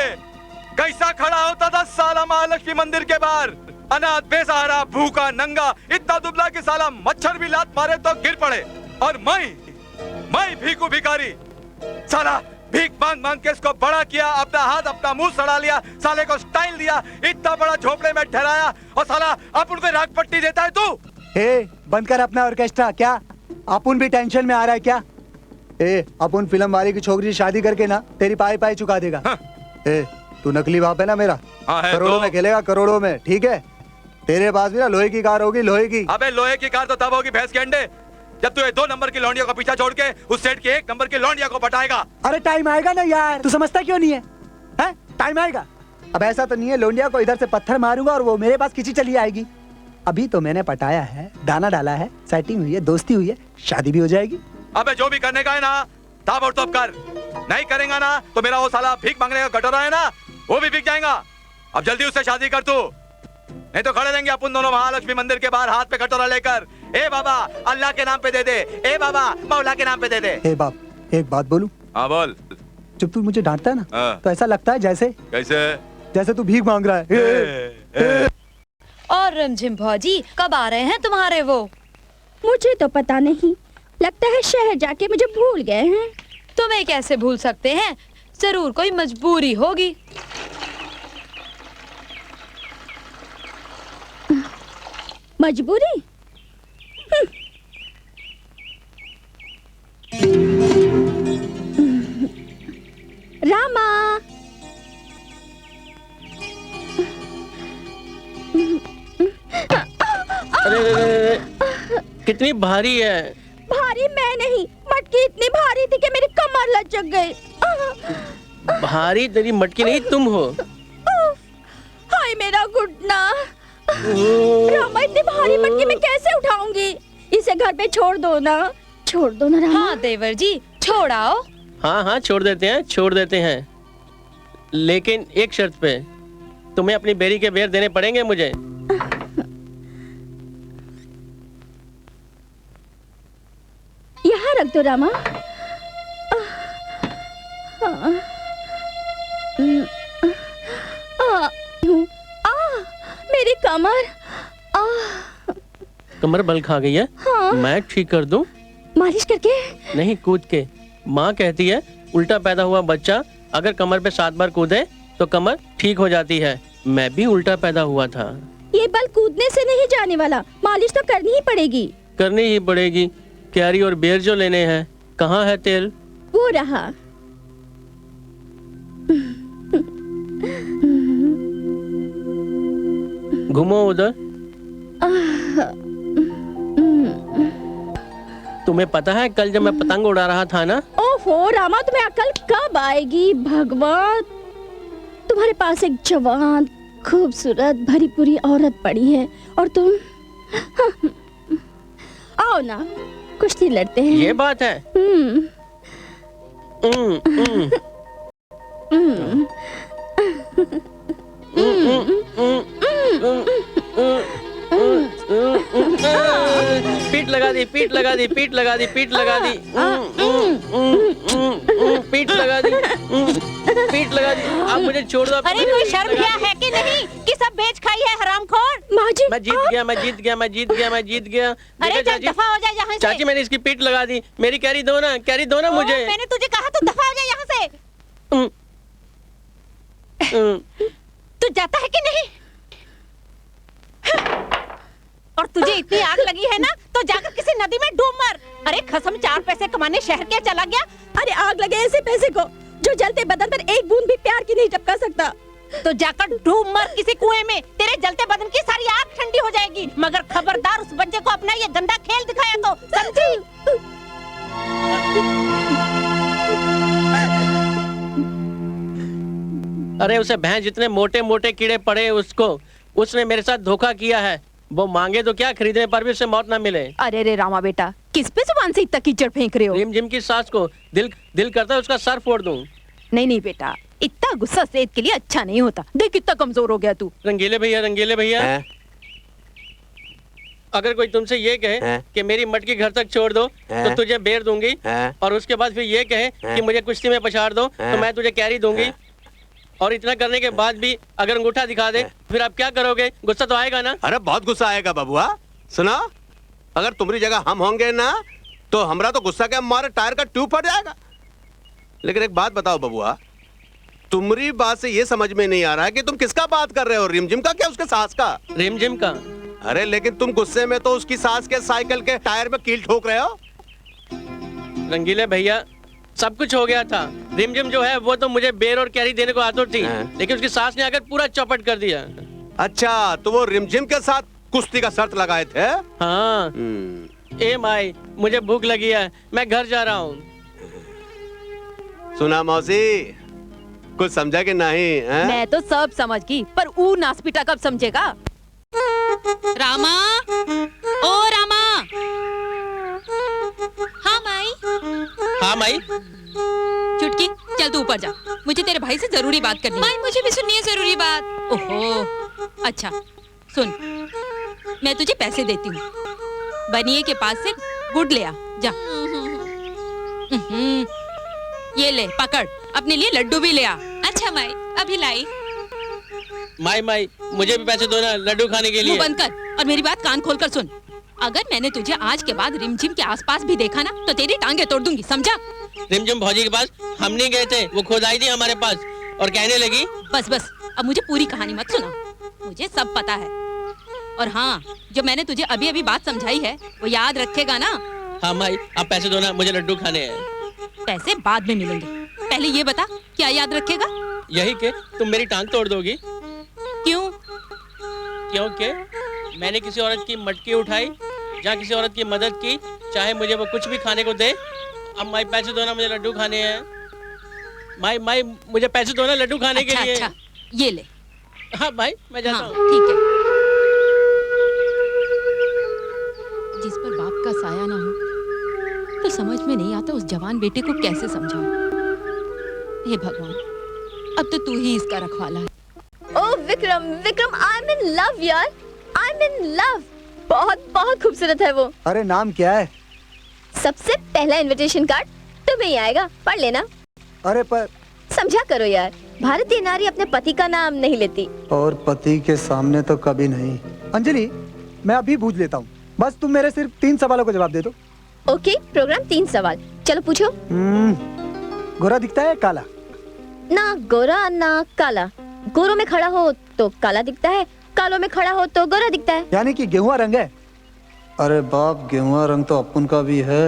कैसा खड़ा होता था साला महालक्ष्मी मंदिर के बाहर, अनाथ बेसहारा भूखा नंगा, इतना दुबला कि साला मच्छर भी लात मारे तो गिर पड़े, और मैं भीखू भिखारी, साला भीख मांग मांग के इसको बड़ा किया, अपना हाथ अपना मुंह सड़ा लिया, साले को स्टाइल दिया, इतना बड़ा झोपड़े में ठहराया, और साला अपन को राग पट्टी देता है तू। ए बंद कर अपना ऑर्केस्ट्रा, क्या अपन भी टेंशन में आ रहा है क्या? ए अपन फिल्म वाले की छोकरी से शादी करके ना तेरी पाई पाई चुका देगा। हाँ। ए तू नकली बाप है ना मेरा, करोड़ों में खेलेगा, करोड़ों में, ठीक है? तेरे पास भी ना लोहे की कार होगी, लोहे की। अबे लोहे की कार तो तब होगी भैंस के अंडे जब तू ये 2 नंबर की लौंडिया का पीछा छोड़ के उस सेठ के 1 नंबर की लौंडिया को पटाएगा। अरे टाइम आएगा ना यार, तू समझता क्यों नहीं है? हैं? टाइम आएगा। अब ऐसा तो नहीं है लोंडिया को इधर से पत्थर मारूंगा और वो मेरे पास खींची चली आएगी। अभी तो मैंने पटाया है, दाना डाला है, सेटिंग हुई है, दोस्ती हुई है, शादी भी हो जाएगी। अबे जो भी करने का है ना ताबड़तोड़ कर, नहीं करेगा ना तो मेरा वो साला भीख मांगने का कटोरा है ना वो भी बिक जाएगा। अब जल्दी उससे शादी कर तू, नहीं तो खड़े रहेंगे अपन दोनों महालक्ष्मी मंदिर के बाहर हाथ पे कटोरा लेकर। ए बाबा अल्लाह के नाम पे दे दे, ए बाबा मौला के नाम पे दे दे। ए बाप, एक बात बोलूं? हाँ बोल। जब तू मुझे डांटता है ना हाँ। तो ऐसा लगता है जैसे कैसे तू भीख मांग रहा है। और रिमझिम भौजी कब आ रहे हैं तुम्हारे वो? मुझे तो पता नहीं, लगता है शहर जाके मुझे भूल गए हैं। तुम्हें कैसे भूल सकते हैं, जरूर कोई मजबूरी होगी। मजबूरी? रामा, अरे कितनी भारी है। भारी मैं नहीं, मटकी इतनी भारी थी कि मेरी कमर लचक गई। भारी तेरी मटकी नहीं तुम हो। हाय मेरा घुटना। रामा इतनी भारी मटकी मैं कैसे उठाऊंगी? इसे घर पे छोड़ दो ना, छोड़ दो ना रामा। हाँ देवर जी छोड़ आओ। हाँ हाँ छोड़ देते हैं, लेकिन एक शर्त पे, तुम्हें अपनी बेरी के बेर देने पड़ेंगे मुझे। यहाँ रख दो रामा। मेरी कमर। कमर बल खा गई है। हाँ। मैं ठीक कर दूं? मालिश करके? नहीं, कूद के। माँ कहती है उल्टा पैदा हुआ बच्चा अगर कमर पे 7 बार कूदे तो कमर ठीक हो जाती है। मैं भी उल्टा पैदा हुआ था। ये बल कूदने से नहीं जाने वाला, मालिश तो करनी ही पड़ेगी। करनी ही पड़ेगी। कैरी और बेर जो लेने हैं, कहाँ है तेल? वो रहा। घूमो उधर। तुम्हें पता है कल जब मैं पतंग उड़ा रहा था ना? ओहो रामा, तुम्हें अकल कब आएगी? भगवान, तुम्हारे पास एक जवान खूबसूरत भरी पूरी औरत पड़ी है और तुम आओ ना कुश्ती लड़ते हैं। ये बात है। पीठ लगा दी, पीठ लगा दी, पीठ लगा दी, पीठ लगा दी, पीठ लगा दी, पीठ लगा दी। अब मुझे छोड़ दो। अरे कोई शर्म क्या है कि नहीं कि सब बेच खाई है हरामखोर। मैं जीत गया, मैं जीत गया, मैं जीत गया, मैं जीत गया। अरे चल दफा हो जा यहाँ से। चाची मैंने इसकी पीठ लगा दी। मेरी कैरी दो ना, कैरी दो ना मुझे। मैंने तुझे कहा तू दफा हो जा यहाँ से। तू जाता है कि नहीं? और तुझे इतनी आग लगी है ना तो जाकर किसी नदी में डूब मर। अरे खसम 4 पैसे कमाने शहर क्या चला गया? अरे आग लगे ऐसे पैसे को जो जलते बदन पर एक बूंद भी प्यार की नहीं टपका सकता। तो जाकर डूब मर किसी कुएं में, तेरे जलते बदन की सारी आग ठंडी हो जाएगी। मगर खबरदार उस बच्चे को अपना ये गंदा खेल दिखाया तो, समझी? अरे उसे भैंस जितने मोटे मोटे कीड़े पड़े उसने मेरे साथ धोखा किया है। वो मांगे तो क्या, खरीदने पर भी उसे मौत ना मिले। अरे रे रामा बेटा, किस पे जुबान से इतना कीचड़ फेंक रहे हो? रिमझिम की सास को दिल करता है उसका सर फोड़ दूं। नहीं बेटा, इतना गुस्सा सेहत के लिए अच्छा नहीं होता। देख कितना कमजोर हो गया तू। रंगीले भैया अगर कोई तुमसे ये कहे कि मेरी मटकी घर तक छोड़ दो तो तुझे बेर दूंगी, और उसके बाद फिर ये कहे कि मुझे कुश्ती में पछाड़ दो तो मैं तुझे कैरी दूंगी, और इतना करने के बाद भी अगर अंगूठा दिखा दे फिर आप क्या करोगे? गुस्सा तो आएगा ना? अरे बहुत गुस्सा आएगा बबुआ। सुना, अगर तुम्हारी जगह हम होंगे ना तो हमरा तो गुस्सा के हमारे टायर का ट्यूब फट जाएगा। लेकिन एक बात बताओ बबुआ, तुम्हारी बात से ये समझ में नहीं आ रहा है कि तुम किसका बात कर रहे हो, रिमझिम का क्या उसके सास का? रिमझिम का। अरे लेकिन तुम गुस्से में तो उसकी सास के साइकिल के टायर में कील ठोक रहे हो। रंगीले भैया सब कुछ हो गया था। रिमझिम जो है वो तो मुझे बेर और कैरी देने को आतुर थी, लेकिन उसकी सास ने आकर पूरा चौपट कर दिया। अच्छा, तो वो रिमझिम के साथ कुश्ती का शर्त लगाए थे? हाँ। ए माई, मुझे भूख लगी है, मैं घर जा रहा हूँ। सुना मौसी, कुछ समझा कि नहीं है? मैं तो सब समझ गई, पर ऊ नासपीटा कब समझेगा? रामा, ओ रामा। हाँ माई। हाँ माई। चुटकी, चल तू ऊपर जा, मुझे तेरे भाई से जरूरी बात करनी है। माई मुझे भी सुननी है जरूरी बात। ओहो, अच्छा सुन, मैं तुझे पैसे देती हूँ, बनिए के पास से गुड़ ले आ, जा। ये ले पकड़, अपने लिए लड्डू भी ले आ। अच्छा माई, अभी लाई। माई माई, मुझे भी पैसे दो ना लड्डू खाने के लिए। मुंह बंद कर और मेरी बात कान खोल कर सुन। अगर मैंने तुझे आज के बाद रिमझिम के आसपास भी देखा ना, तो तेरी टांगे तोड़ दूंगी, समझा? रिमझिम भौजी के पास हम नहीं गए थे, वो खुद आई थी हमारे पास और कहने लगी। बस बस, अब मुझे पूरी कहानी मत सुना, मुझे सब पता है। और हाँ, जो मैंने तुझे अभी अभी बात समझाई है, वो याद रखेगा ना? हाँ माई, आप पैसे दो ना, मुझे लड्डू खाने हैं। पैसे बाद में मिलेंगे, पहले ये बता क्या याद रखेगा? यही कि तुम मेरी टांग तोड़ दोगी। क्यों? क्योंकि मैंने किसी औरत की मटकी उठाई, जहाँ किसी औरत की मदद की, चाहे मुझे वो कुछ भी खाने को दे। अब माई पैसे दो ना, मुझे लड्डू खाने हैं। माई माई, मुझे पैसे दो ना लड्डू खाने के लिए। अच्छा, ये ले। हाँ भाई, मैं जाता हूँ। ठीक है। जिस पर बाप का साया ना हो, तो समझ में नहीं आता उस जवान बेटे को कैसे समझाऊं। हे भगवान, अब तो तू ही इसका रखवाला है। Oh Vikram, Vikram, I am in love यार, आई एम इन लव। बहुत बहुत खूबसूरत है वो। अरे नाम क्या है? सबसे पहला इनविटेशन कार्ड तुम्हें ही आएगा, पढ़ लेना। अरे पर समझा करो यार, भारतीय नारी अपने पति का नाम नहीं लेती। और पति के सामने तो कभी नहीं। अंजलि, मैं अभी पूछ लेता हूँ, बस तुम मेरे सिर्फ 3 सवालों का जवाब दे दो। ओके, प्रोग्राम 3 सवाल, चलो पूछो। गोरा दिखता है काला? ना गोरा ना काला। गोरों में खड़ा हो तो काला दिखता है, कालों में खड़ा हो तो गोरा दिखता है। यानी कि गेहुआ रंग है? अरे बाप, गेहुआ रंग तो अपन का भी है।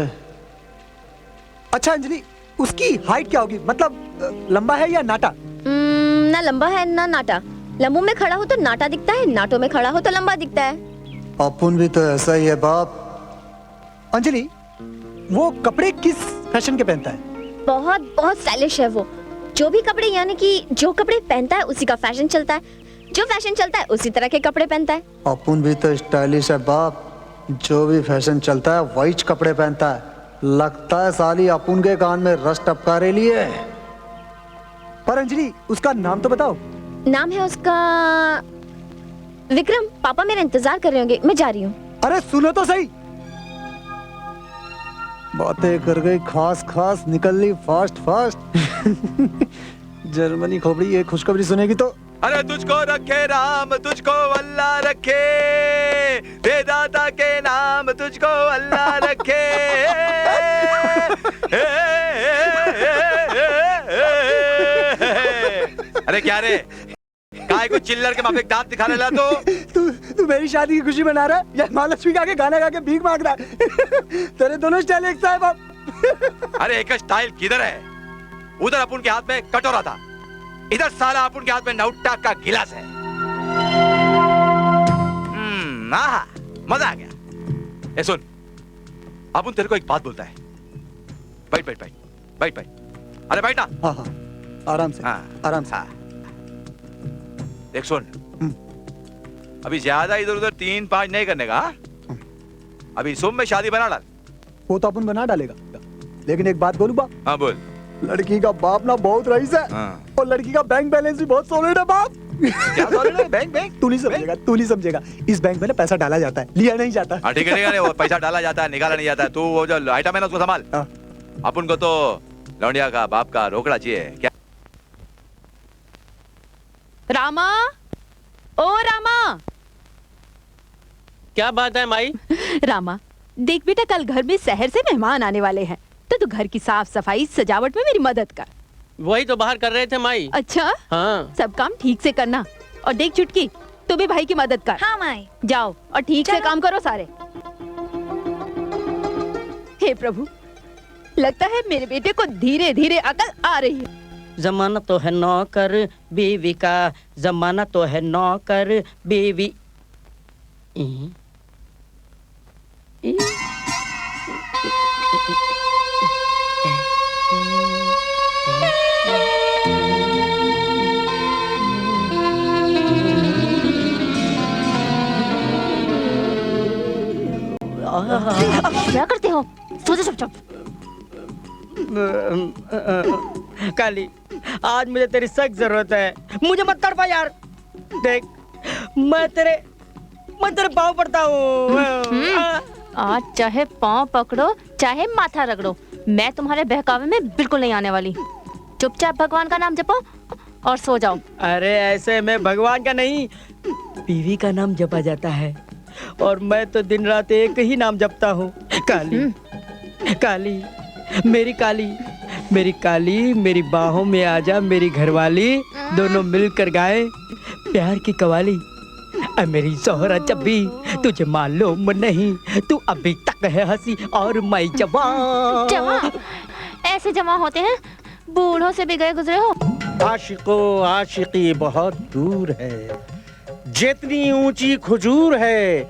अच्छा अंजलि, उसकी हाइट क्या होगी, मतलब लंबा है या नाटा? ना लंबा है ना नाटा। लंबू में खड़ा हो तो नाटा दिखता है, नाटों में खड़ा हो तो लंबा दिखता है। अपन भी तो ऐसा ही है बाप। अंजलि, वो कपड़े किस फैशन के पहनता है? बहुत बहुत स्टाइलिश है वो। जो भी कपड़े, यानी कि जो कपड़े पहनता है उसी का फैशन चलता है, जो फैशन चलता है उसी तरह के कपड़े पहनता है। अपन भी तो स्टाइलिश है बाप, जो भी फैशन चलता है वही कपड़े पहनता है। लगता है साली अपन के कान में रस टपका रही है। पर अंजलि, उसका नाम तो बताओ। नाम है उसका विक्रम। पापा मेरा इंतजार कर रहे होंगे, मैं जा रही हूँ। अरे सुनो तो सही। बातें कर गई खास खास, निकल ली फास्ट फास्ट। जर्मनी खोपड़ी ये खुशखबरी सुनेगी तो। अरे तुझको रखे राम, तुझको अल्लाह रखे, वेदाता के नाम तुझको अल्लाह रखे। अरे क्या रे, काय को चिल्लर के माफिक दांत दिखाने ला तू मेरी शादी की खुशी मना रहा है या महालक्ष्मी के आगे गाना गा के भीख मांग रहा है? तेरे दोनों स्टाइल एक सा है बाप। अरे एक स्टाइल किधर है? उधर अपन के हाथ में कटोरा था, इधर साला अपन के हाथ में नौटा का गिलास है। आहा, मजा आ गया। ए सुन, अपन तेरे को एक बात बोलता है। बैठ बैठ बैठ बैठ बैठ। अरे बैठ ना। हाँ हाँ, आराम से। हाँ आराम से। देख सुन, अभी ज्यादा इधर उधर 3-5 नहीं करने का। अभी सुबह में शादी बना डाल। वो तो अपन बना डालेगा, लेकिन एक बात बोलूं बाप। हाँ बोल। लड़की का बाप ना बहुत रईस है। हाँ। और लड़की का बैंक बैलेंस भी बहुत सॉलिड है बाप। क्या सॉलिड है? बैंक? तू नहीं समझेगा, तू नहीं समझेगा। इस बैंक में ना पैसा डाला जाता है, लिया नहीं जाता। हाँ ठीक है, वो पैसा डाला जाता है, निकाला नहीं जाता है। तू वो जो आइटम है ना उसको संभाल। अपन को तो लौंडिया का बाप का रोकड़ा चाहिए। क्या रामा, ओ रामा। क्या बात है माई? रामा देख बेटा, कल घर में शहर से मेहमान आने वाले हैं, तो तू घर की साफ सफाई सजावट में मेरी मदद कर। वही तो बाहर कर रहे थे माई। अच्छा हाँ। सब काम ठीक से करना। और देख चुटकी, तू भी भाई की मदद कर। हाँ माई। जाओ और ठीक से काम करो सारे। हे प्रभु, लगता है मेरे बेटे को धीरे धीरे अकल आ रही है। जमाना तो है नौकर बीवी का, जमाना तो है नौकर बीवी। हो, सो जा चुपचाप। काली, आज मुझे तेरी सख्त जरूरत है, मुझे मत तड़पा यार। देख, मैं तेरे पाँव पड़ता हूँ। आज चाहे पाँव पकड़ो चाहे माथा रगड़ो, मैं तुम्हारे बहकावे में बिल्कुल नहीं आने वाली। चुपचाप भगवान का नाम जपो और सो जाओ। अरे ऐसे में भगवान का नहीं, बीवी का नाम जपा जाता है, और मैं तो दिन रात एक ही नाम जपता हूँ। काली, काली, मेरी काली, मेरी काली, मेरी बाहों में आजा मेरी घरवाली, दोनों मिलकर गाए प्यार की कवाली। मेरी जोहरा जब भी तुझे मालूम नहीं, तू अभी तक है हंसी और मैं जवान। जवान ऐसे जमा होते हैं, बूढ़ों से भी गए गुजरे हो। आशिको आशिकी बहुत दूर है, जितनी ऊंची खजूर है,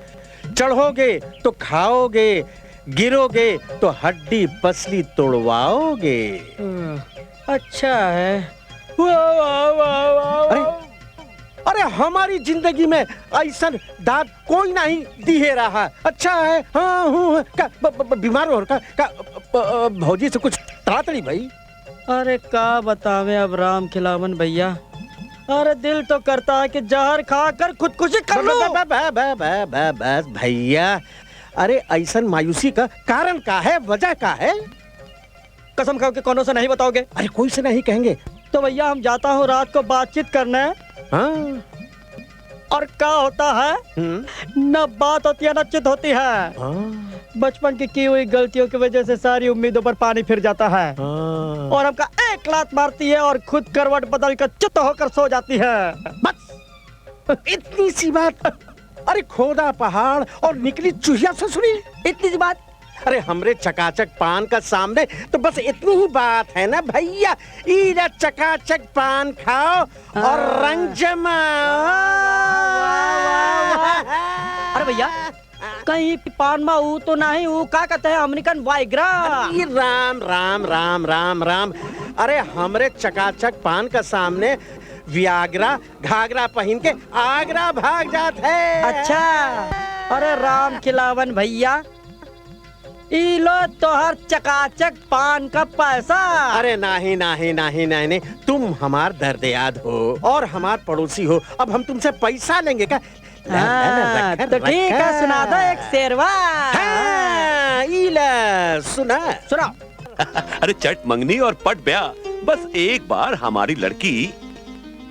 चढ़ोगे तो खाओगे, गिरोगे तो हड्डी पसली तोड़वाओगे। अच्छा है। वाह वाह वाह वाह। अरे हमारी जिंदगी में ऐसा दाग कोई नहीं दिहे रहा। अच्छा है। हाँ हूँ बीमार हो का भौजी से कुछ तड़ातड़ी भाई। अरे का बतावे अब राम खिलावन भैया, अरे दिल तो करता है कि जहर खाकर खुदकुशी कर लो। बस भैया, अरे ऐसा मायूसी का कारण का है, वजह का है? कसम खाओ कि कौनों से नहीं बताओगे? अरे कोई से नहीं कहेंगे। तो भैया हम जाता हूँ रात को बातचीत करने। हाँ। और क्या होता है, न बात होती है न चित होती है। बचपन की हुई गलतियों की वजह से सारी उम्मीदों पर पानी फिर जाता है, और हमका एक लात मारती है और खुद करवट बदल कर चित होकर सो जाती है। बस इतनी सी बात। अरे खोदा पहाड़ और निकली चूहिया से सुनी, इतनी सी बात। अरे हमरे चकाचक पान का सामने तो बस इतनी ही बात है ना भैया। इधर चकाचक पान खाओ और रंग जमाओ। अरे भैया, कहीं पान में ऊ तो नहीं, ऊ क्या कहते हैं अमेरिकन वाइग्रा। राम राम राम राम राम। अरे हमरे चकाचक पान का सामने वियाग्रा घाघरा पहन के आगरा भाग जात है। अच्छा, अरे राम खिलावन भैया, ई लो तोहर चकाचक पान का पैसा। अरे नहीं नहीं नहीं नहीं नहीं, तुम हमार दर्द हो और हमार पड़ोसी हो, अब हम तुमसे पैसा लेंगे क्या? तो ठीक है, सुना दो एक शेरवा। हाँ, सुना सुना। अरे चट मंगनी और पट ब्याह, बस एक बार हमारी लड़की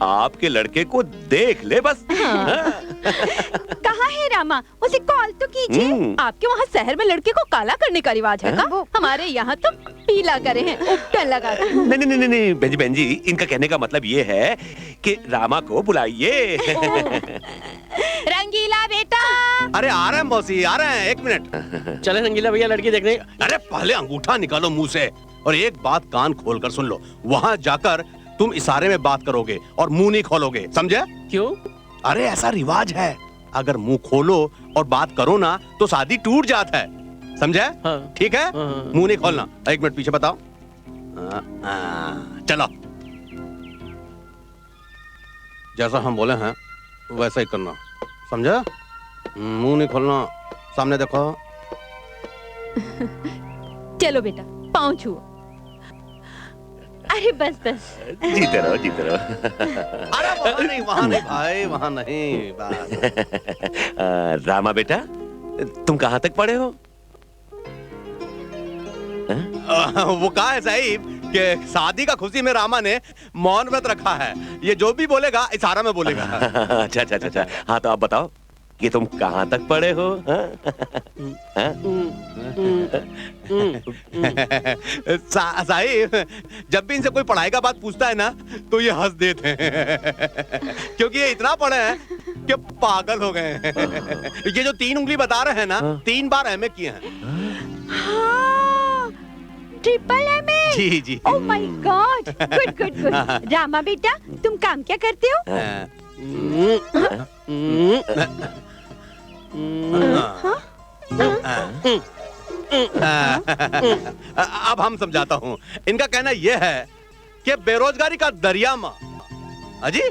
आपके लड़के को देख ले बस। कहाँ है रामा, उसे कॉल तो कीजिए। आपके वहाँ शहर में लड़के को काला करने का रिवाज है का? हमारे यहाँ तो पीला करे हैं, उपटन लगा के। नहीं नहीं नहीं नहीं बहन जी, इनका कहने का मतलब ये है कि रामा को बुलाइए। रंगीला बेटा। अरे आ रहे हैं मौसी, आ रहे हैं, एक मिनट। चले रंगीला भैया लड़की देखने। अरे पहले अंगूठा निकालो मुंह से, और एक बात कान खोलकर सुन लो, वहाँ जाकर तुम इशारे में बात करोगे और मुंह नहीं खोलोगे, समझे? क्यों? अरे ऐसा रिवाज है, अगर मुंह खोलो और बात करो ना तो शादी टूट जाता है, समझे? हाँ। ठीक है? हाँ। मुंह नहीं खोलना। एक मिनट पीछे बताओ। चलो, जैसा हम बोले हैं वैसा ही करना, समझा? मुंह नहीं खोलना, सामने देखो। चलो बेटा, पाँव छुओ। अरे बस बस, जीते रहो जीते रहो। अरे वहाँ नहीं भाई, वहाँ नहीं। रामा बेटा, तुम कहाँ तक पढ़े हो? वो कहा है साहिब कि शादी का खुशी में रामा ने मौन व्रत रखा है, ये जो भी बोलेगा इशारा में बोलेगा। अच्छा अच्छा अच्छा, हाँ तो आप बताओ कि तुम कहाँ तक पढ़े हो? साहिब, जब भी इनसे कोई पढ़ाई का बात पूछता है ना तो ये हंस देते हैं, क्योंकि ये इतना पढ़े हैं कि पागल हो गए हैं। ये जो 3 उंगली बता रहे हैं ना, 3 बार एमए किए हैं। Triple MA. जी जी। Oh my god, good good good. Rama बेटा, तुम काम क्या करते हो? अब हम समझाता हूँ। इनका कहना यह है कि बेरोजगारी का दरिया में अजी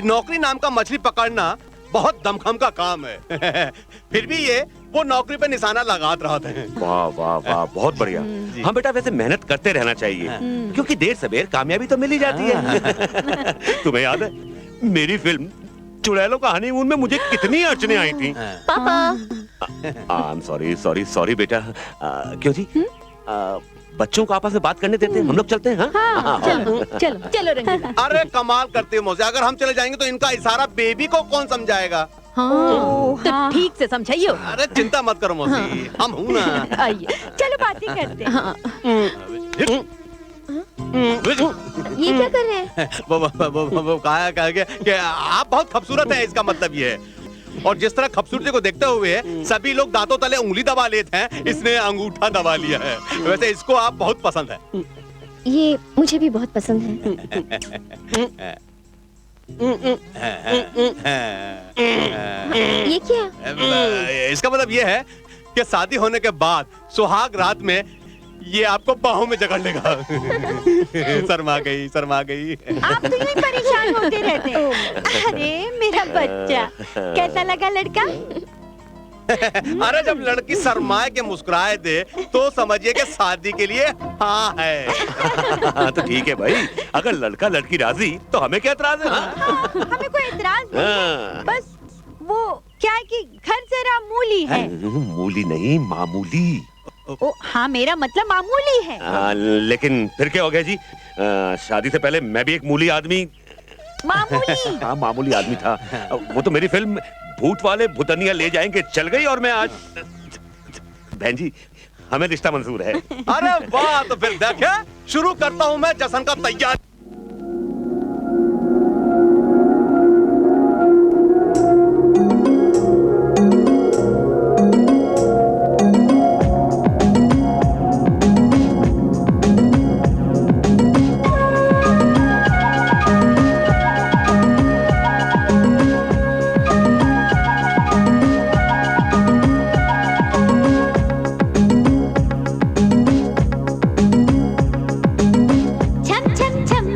नौकरी नाम का मछली पकड़ना बहुत दमखम का काम है। फिर भी ये वो नौकरी पे निशाना लगात रहा थे। वाह वाह वाह, बहुत बढ़िया। हाँ बेटा, वैसे मेहनत करते रहना चाहिए, क्योंकि देर सवेर कामयाबी तो मिल ही जाती है। तुम्हें याद है मेरी फिल्म चुड़ैलों का हनीमून में मुझे कितनी अड़चने आई थी? पापा सॉरी सॉरी सॉरी बेटा। क्यों जी? बच्चों को आपस में बात करने देते हैं, हम लोग चलते हैं। हाँ? चलो चलो चलो रंगीला। अरे कमाल करते हो मौसी, अगर हम चले जाएंगे तो इनका इशारा बेबी को कौन समझाएगा? तो ठीक से समझाइए। अरे चिंता मत करो मौसी, हम हूं ना। आइए चलो बातें करते हैं। ये क्या कर रहे हैं? वो कहा कि आप बहुत खूबसूरत हैं, इसका मतलब ये है। और जिस तरह खूबसूरती को देखते हुए सभी लोग दांतों तले उंगली दबा लेते हैं, इसने अंगूठा दबा लिया है। वैसे इसको आप बहुत पसंद है। ये मुझे भी बहुत पसंद है। ये क्या? इसका मतलब ये है कि शादी होने के बाद सुहाग रात में ये आपको बाहों में जकड़ लेगा। शर्मा गई शर्मा गई। आप तो यूं ही परेशान होते रहते हैं। अरे मेरा बच्चा, कैसा लगा लड़का? अरे जब लड़की शर्माए के मुस्कुराए दे तो समझिए कि शादी के लिए हाँ है। तो ठीक है भाई, अगर लड़का लड़की राजी तो हमें क्या एतराज है? हमें कोई एतराज नहीं है। बस वो क्या है कि घर जरा मूली है। मूली नहीं, मामूली। ओ हाँ, मेरा मतलब मामूली है। लेकिन फिर क्या हो गया जी? शादी से पहले मैं भी एक मूली आदमी, मामूली हाँ मामूली आदमी था। वो तो मेरी फिल्म भूत वाले भूतनिया ले जाएंगे चल गई और मैं आज। बहन जी, हमें रिश्ता मंजूर है। अरे वाह, तो फिर देखे शुरू करता हूँ मैं जश्न का तैयार। छम छम छम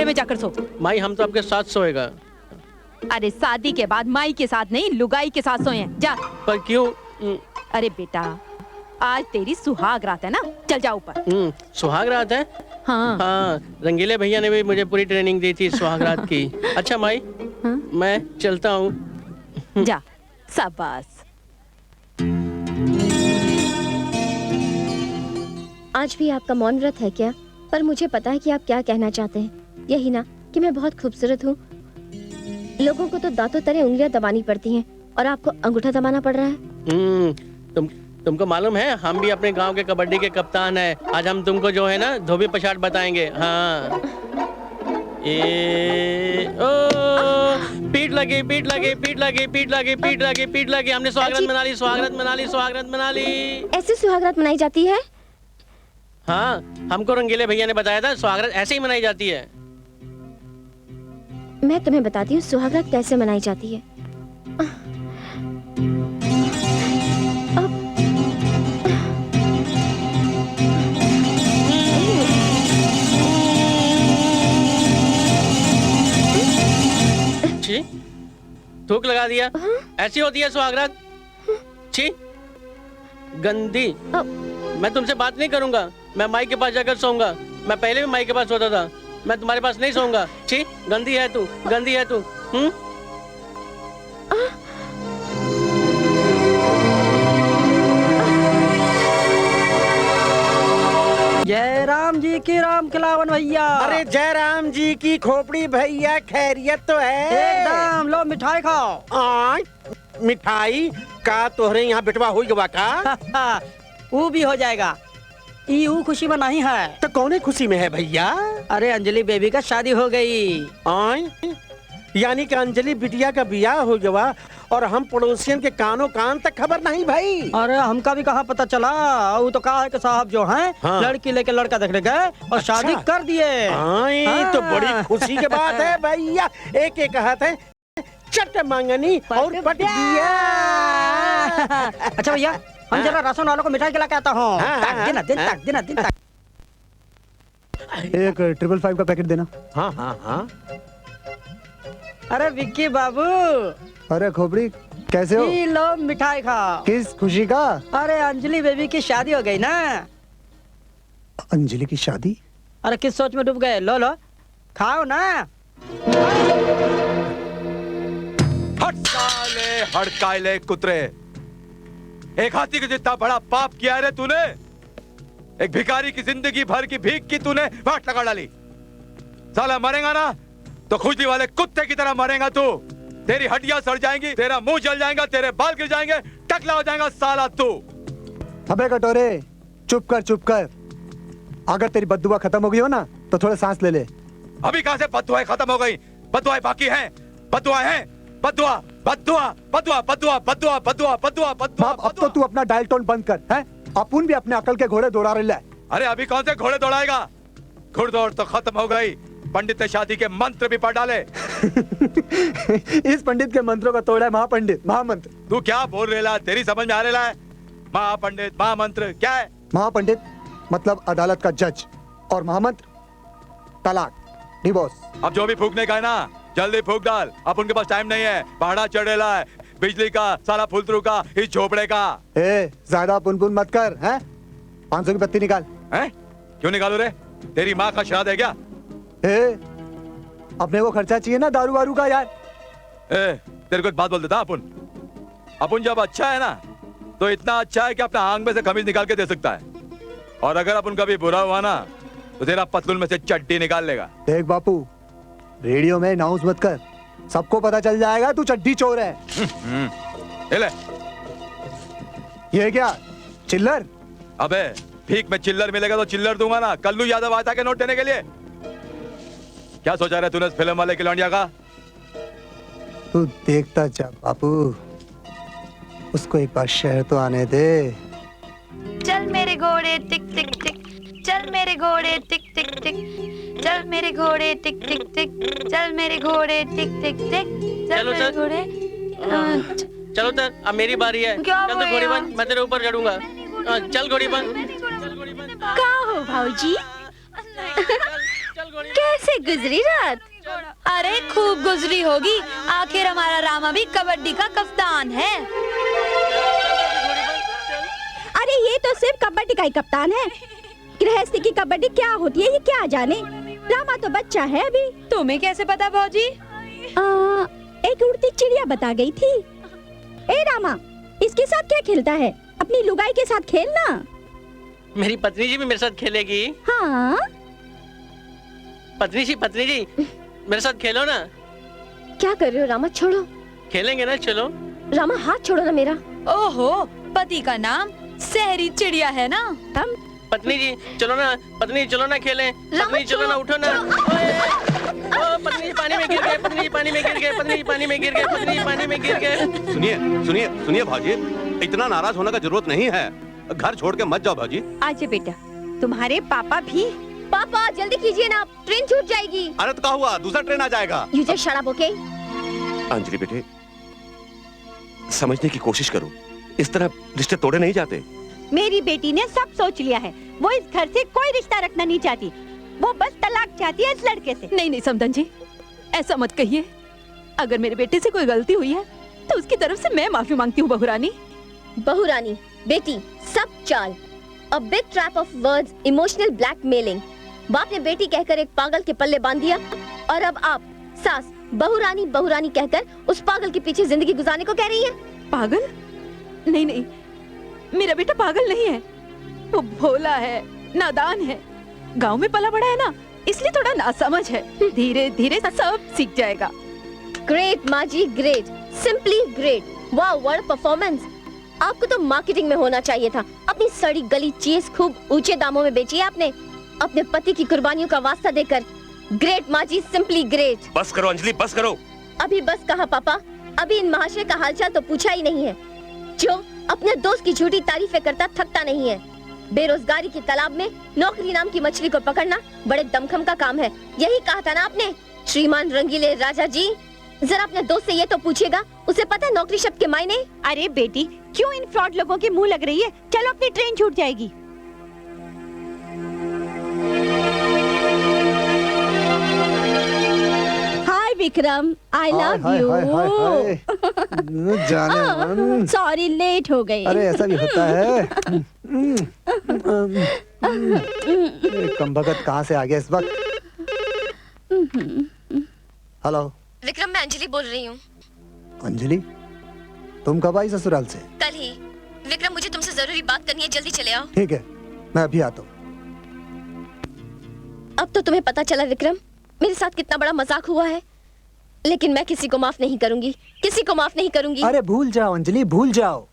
में जाकर सो। माई हम तो आपके साथ सोएगा। अरे शादी के बाद माई के साथ नहीं, लुगाई के साथ सोए। जा। पर क्यों? अरे बेटा, आज तेरी सुहाग रात है ना, चल जा ऊपर। सुहाग रात है? हाँ, रंगीले भैया ने भी मुझे पूरी ट्रेनिंग दी थी सुहाग रात की। अच्छा माई, मैं चलता हूँ। जा, शाबाश। आज भी आपका मौन व्रत है क्या? पर मुझे पता है कि आप क्या कहना चाहते हैं। यही ना कि मैं बहुत खूबसूरत हूँ। लोगों को तो दांतों तरह उंगलियां दबानी पड़ती हैं और आपको अंगूठा दबाना पड़ रहा है। तुमको मालूम है हम भी अपने गांव के कबड्डी के कप्तान हैं। आज हम तुमको जो है ना धोबी पछाड़ बताएंगे। हाँ, पीठ लगी, पीठ लगी, पीठ लगी, पीठ लगी, पीठ लगी, पीठ लगी। हमने सुहागरात मना ली, सुहागरात मना ली, सुहागरात मना ली। ऐसे सुहागरात मनाई जाती है? हाँ, हमको रंगीले भैया ने बताया था सुहागरात ऐसे ही मनाई जाती है। मैं तुम्हें बताती हूँ सुहागरात कैसे मनाई जाती है। छी, थूक लगा दिया। ऐसी होती है सुहागरात? छी, गंदी। मैं तुमसे बात नहीं करूंगा। मैं माई के पास जाकर सोऊंगा। मैं पहले भी माई के पास सोता था। मैं तुम्हारे पास नहीं सोऊंगा। छी, गंदी है तू, गंदी है तू। जय राम जी की राम खिलावन भैया। अरे जय राम जी की खोपड़ी भैया, खैरियत तो है? एकदम। लो मिठाई खाओ। मिठाई का तोहरे यहाँ बिटवा हुई गवा का? वो भी हो जाएगा। ऊ खुशी में नहीं है तो कौने खुशी में है भैया? अरे अंजलि बेबी का शादी हो गई। यानी कि अंजलि बिटिया का बियाह हो गया और हम पड़ोसियन के कानों कान तक खबर नहीं भाई। अरे हमका भी कहाँ पता चला। वो तो कहा है कि साहब जो हैं लड़की लेके लड़का देखने गए और शादी कर दिए। तो बड़ी खुशी की बात है भैया। एक एक हाथ है चट मांगनी और पट गया। अच्छा भैया, हम जरा राशन वालों को मिठाई खिला के आता हूँ। तक देना। एक 555 का पैकेट देना। हाँ। अरे विक्की बाबू। अरे खोपड़ी, कैसे हो? लो मिठाई खाओ। किस खुशी का? अरे अंजलि बेबी की शादी हो गई ना। अंजलि की शादी? अरे किस सोच में डूब गए? लो खाओ ना। हड़काले कुतरे, एक हाथी के जितना बड़ा पाप किया रे तूने। एक भिखारी की जिंदगी भर की भीख की तूने वाट लगा डाली। साला मरेगा ना तो खुजली वाले कुत्ते की तरह मरेगा तू। तेरी हड्डियां सड़ जाएंगी, तेरा मुंह जल जाएगा, तेरे बाल गिर जाएंगे, टकला हो जाएगा साला तू। अबे कटोरे, चुप कर। अगर तेरी बद्दुआ खत्म हो गई हो ना तो थोड़ा सांस ले ले। अभी कहां से बद्दुआएं खत्म हो गई? बद्दुआएं बाकी हैं। बद्दुआ हैं। बद्दुआ। अब तो तू अपना डायल टोन बंद कर। है अपुन भी अपने अकल के घोड़े दौड़ा रहे है। अरे अभी कौन से घोड़े दौड़ाएगा? घुड़दौड़ तो खत्म हो गई। पंडित ने शादी के मंत्र भी पढ़ डाले। इस पंडित के मंत्रों का तोड़ा है महापंडित, महामंत्र। तू क्या बोल रहा है? तेरी समझ में आ रहा है? महापंडित महामंत्र क्या है? महापंडित मतलब अदालत का जज और महामंत्र तलाक, डिवोर्स। अब जो भी फूकने का है ना जल्दी फूक डाल। अब उनके पास टाइम नहीं है। भाड़ा चढ़ेला है, बिजली का, सारा फुलतरू का, इस झोपड़े का। ज्यादा पुन मत कर। हैं 500 की पत्ती निकाल। हैं क्यों निकालू रे? तेरी माँ का श्राद्ध है क्या? अपने को खर्चा चाहिए ना दारू वारू का यार। तेरे को एक बात बोल देता। अपुन जब अच्छा है ना तो इतना अच्छा है कि अपना आंख में से खमीज निकाल के दे सकता है, और अगर अपन कभी बुरा हुआ ना तो तेरा पतलून में से चड्डी निकाल लेगा। देख बापू, रेडियो में अनाउंस मत कर, सबको पता चल जाएगा तू चड्डी चोर है। ले। ये क्या चिल्लर? अबे भीख में चिल्लर मिलेगा तो चिल्लर दूंगा ना। कल्लू यादव आता के नोट देने के लिए। क्या सोचा रहे तूने इस फिल्म वाले खिलौनिया का? तू देखता जा बापू, उसको एक बार शहर तो आने दे। चल मेरे घोड़े टिक टिक टिक, चल मेरे घोड़े टिक टिक टिक, चल मेरे घोड़े टिक टिक टिक, चल मेरे घोड़े टिक टिक टिक, चल मेरे घोड़े। चलो तर, अब मेरी बारी है। चल तो घोड़ी बन, मैं तेरे ऊपर चढ़ूंगा। चल घोड़ी बन। का हो भाऊजी? कैसे गुजरी रात? अरे खूब गुजरी होगी, आखिर हमारा रामा भी कबड्डी का कप्तान है। अरे ये तो सिर्फ कबड्डी का ही कप्तान है, गृहस्थी की कबड्डी क्या होती है ये क्या जाने। रामा तो बच्चा है अभी। तुम्हें कैसे पता भौजी? एक उड़ती चिड़िया बता गई थी। ए रामा, इसके साथ क्या खेलता है? अपनी लुगाई के साथ खेलना। मेरी पत्नी जी भी मेरे साथ खेलेगी। हाँ पत्नी जी मेरे साथ खेलो ना। क्या कर रहे हो रामा? छोड़ो। खेलेंगे ना, चलो। रामा हाथ छोड़ो ना मेरा। ओहो, पति का नाम शहरी चिड़िया है ना। हम पत्नी जी चलो ना, पत्नी चलो ना खेलें। पत्नी चलो ना, उठो ना। पत्नी जी पानी में गिर गए, पत्नी जी पानी में गिर गए, पत्नी जी पानी में गिर गए, पत्नी जी पानी में गिर गए। सुनिए भाजी, इतना नाराज होने का जरूरत नहीं है। घर छोड़ के मत जाओ भाजी। आजा बेटा, तुम्हारे पापा भी। पापा जल्दी कीजिए ना, ट्रेन छूट जाएगी। अरे तो क्या हुआ, दूसरा ट्रेन आ जाएगा। You just shut up, okay? Anjali बेटे, समझने की कोशिश करो, इस तरह रिश्ते तोड़े नहीं जाते। मेरी बेटी ने सब सोच लिया है, वो इस घर से कोई रिश्ता रखना नहीं चाहती, वो बस तलाक चाहती है इस लड़के से। नहीं समधन जी, ऐसा मत कहिए। अगर मेरे बेटे से कोई गलती हुई है तो उसकी तरफ से मैं माफी मांगती हूँ। बहुरानी बेटी, सब चाल। A big trap of words, emotional blackmailing. बाप ने बेटी कहकर एक पागल के पल्ले बांध दिया, और अब आप सास बहुरानी कहकर उस पागल के पीछे जिंदगी गुजारने को कह रही है। पागल? नहीं, मेरा बेटा पागल नहीं है, वो भोला है, नादान है, गांव में पला बड़ा है ना, इसलिए थोड़ा नासमझ है। धीरे धीरे सब सीख जाएगा। ग्रेट माँ जी, great, simply great. Wow, what a performance. आपको तो मार्केटिंग में होना चाहिए था। अपनी सड़ी गली चीज खूब ऊंचे दामों में बेची है आपने, अपने पति की कुर्बानियों का वास्ता देकर। ग्रेट माँ जी, सिंपली ग्रेट। बस करो अंजलि, बस करो। अभी बस कहा पापा, अभी इन महाशय का हालचाल तो पूछा ही नहीं है, जो अपने दोस्त की झूठी तारीफें करता थकता नहीं है। बेरोजगारी की तालाब में नौकरी नाम की मछली को पकड़ना बड़े दमखम का काम है। यही कहा था ना आपने, श्रीमान रंगीले राजा जी। जरा अपने दोस्त से ये तो पूछिएगा, उसे पता है नौकरी शब्द के मायने? अरे बेटी, क्यों इन फ्रॉड लोगों की मुंह लग रही है? चलो, अपनी ट्रेन छूट जाएगी। हाय विक्रम, आई लव यू। जाने मन। सॉरी, लेट हो गई। अरे ऐसा भी होता है। कमबख्त कहाँ से आ गया इस वक्त? हेलो विक्रम, मैं अंजलि बोल रही हूँ। अंजलि, तुम कब आई ससुराल से? कल ही। विक्रम, मुझे तुमसे जरूरी बात करनी है, जल्दी चले आओ। ठीक है, मैं अभी आता हूँ। अब तो तुम्हें पता चला विक्रम, मेरे साथ कितना बड़ा मजाक हुआ है, लेकिन मैं किसी को माफ नहीं करूंगी, किसी को माफ नहीं करूंगी। अरे भूल जाओ अंजलि, भूल जाओ।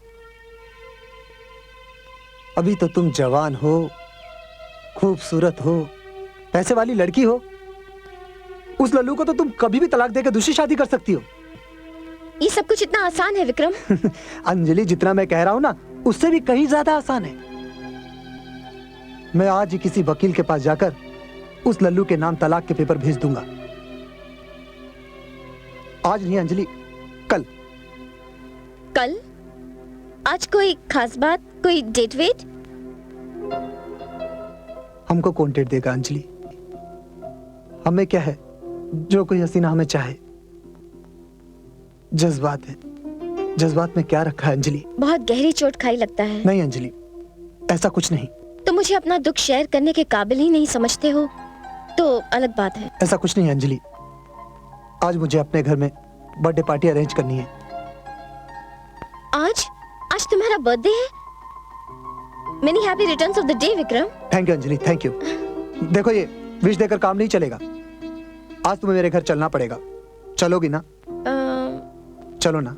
अभी तो तुम जवान हो, खूबसूरत हो, पैसे वाली लड़की हो। उस लल्लू को तो तुम कभी भी तलाक देकर दूसरी शादी कर सकती हो। ये सब कुछ इतना आसान है विक्रम। अंजलि, जितना मैं कह रहा हूँ ना, उससे भी कहीं ज्यादा आसान है। मैं आज ही किसी वकील के पास जाकर उस लल्लू के नाम तलाक के पेपर भेज दूंगा। आज नहीं अंजलि, कल। कल? आज कोई खास बात, कोई डेट वेट? हमको कौन डेट देगा अंजलि? हमें क्या है, जो कोई हसीना हमें चाहे। जज्बात है, जज्बात में क्या रखा है अंजलि? बहुत गहरी चोट खाई लगता है। नहीं अंजलि, ऐसा कुछ नहीं। तो मुझे अपना दुख शेयर करने के काबिल ही नहीं समझते हो तो अलग बात है। ऐसा कुछ नहीं अंजलि, आज मुझे अपने घर में बर्थडे पार्टी अरेंज करनी है। आज तुम्हारा बर्थडे है? Many happy returns of the day Vikram. Thank you Anjali, thank you. देखो, ये विश देकर काम नहीं चलेगा। आज तुम्हें मेरे घर चलना पड़ेगा। चलोगी ना? चलो ना।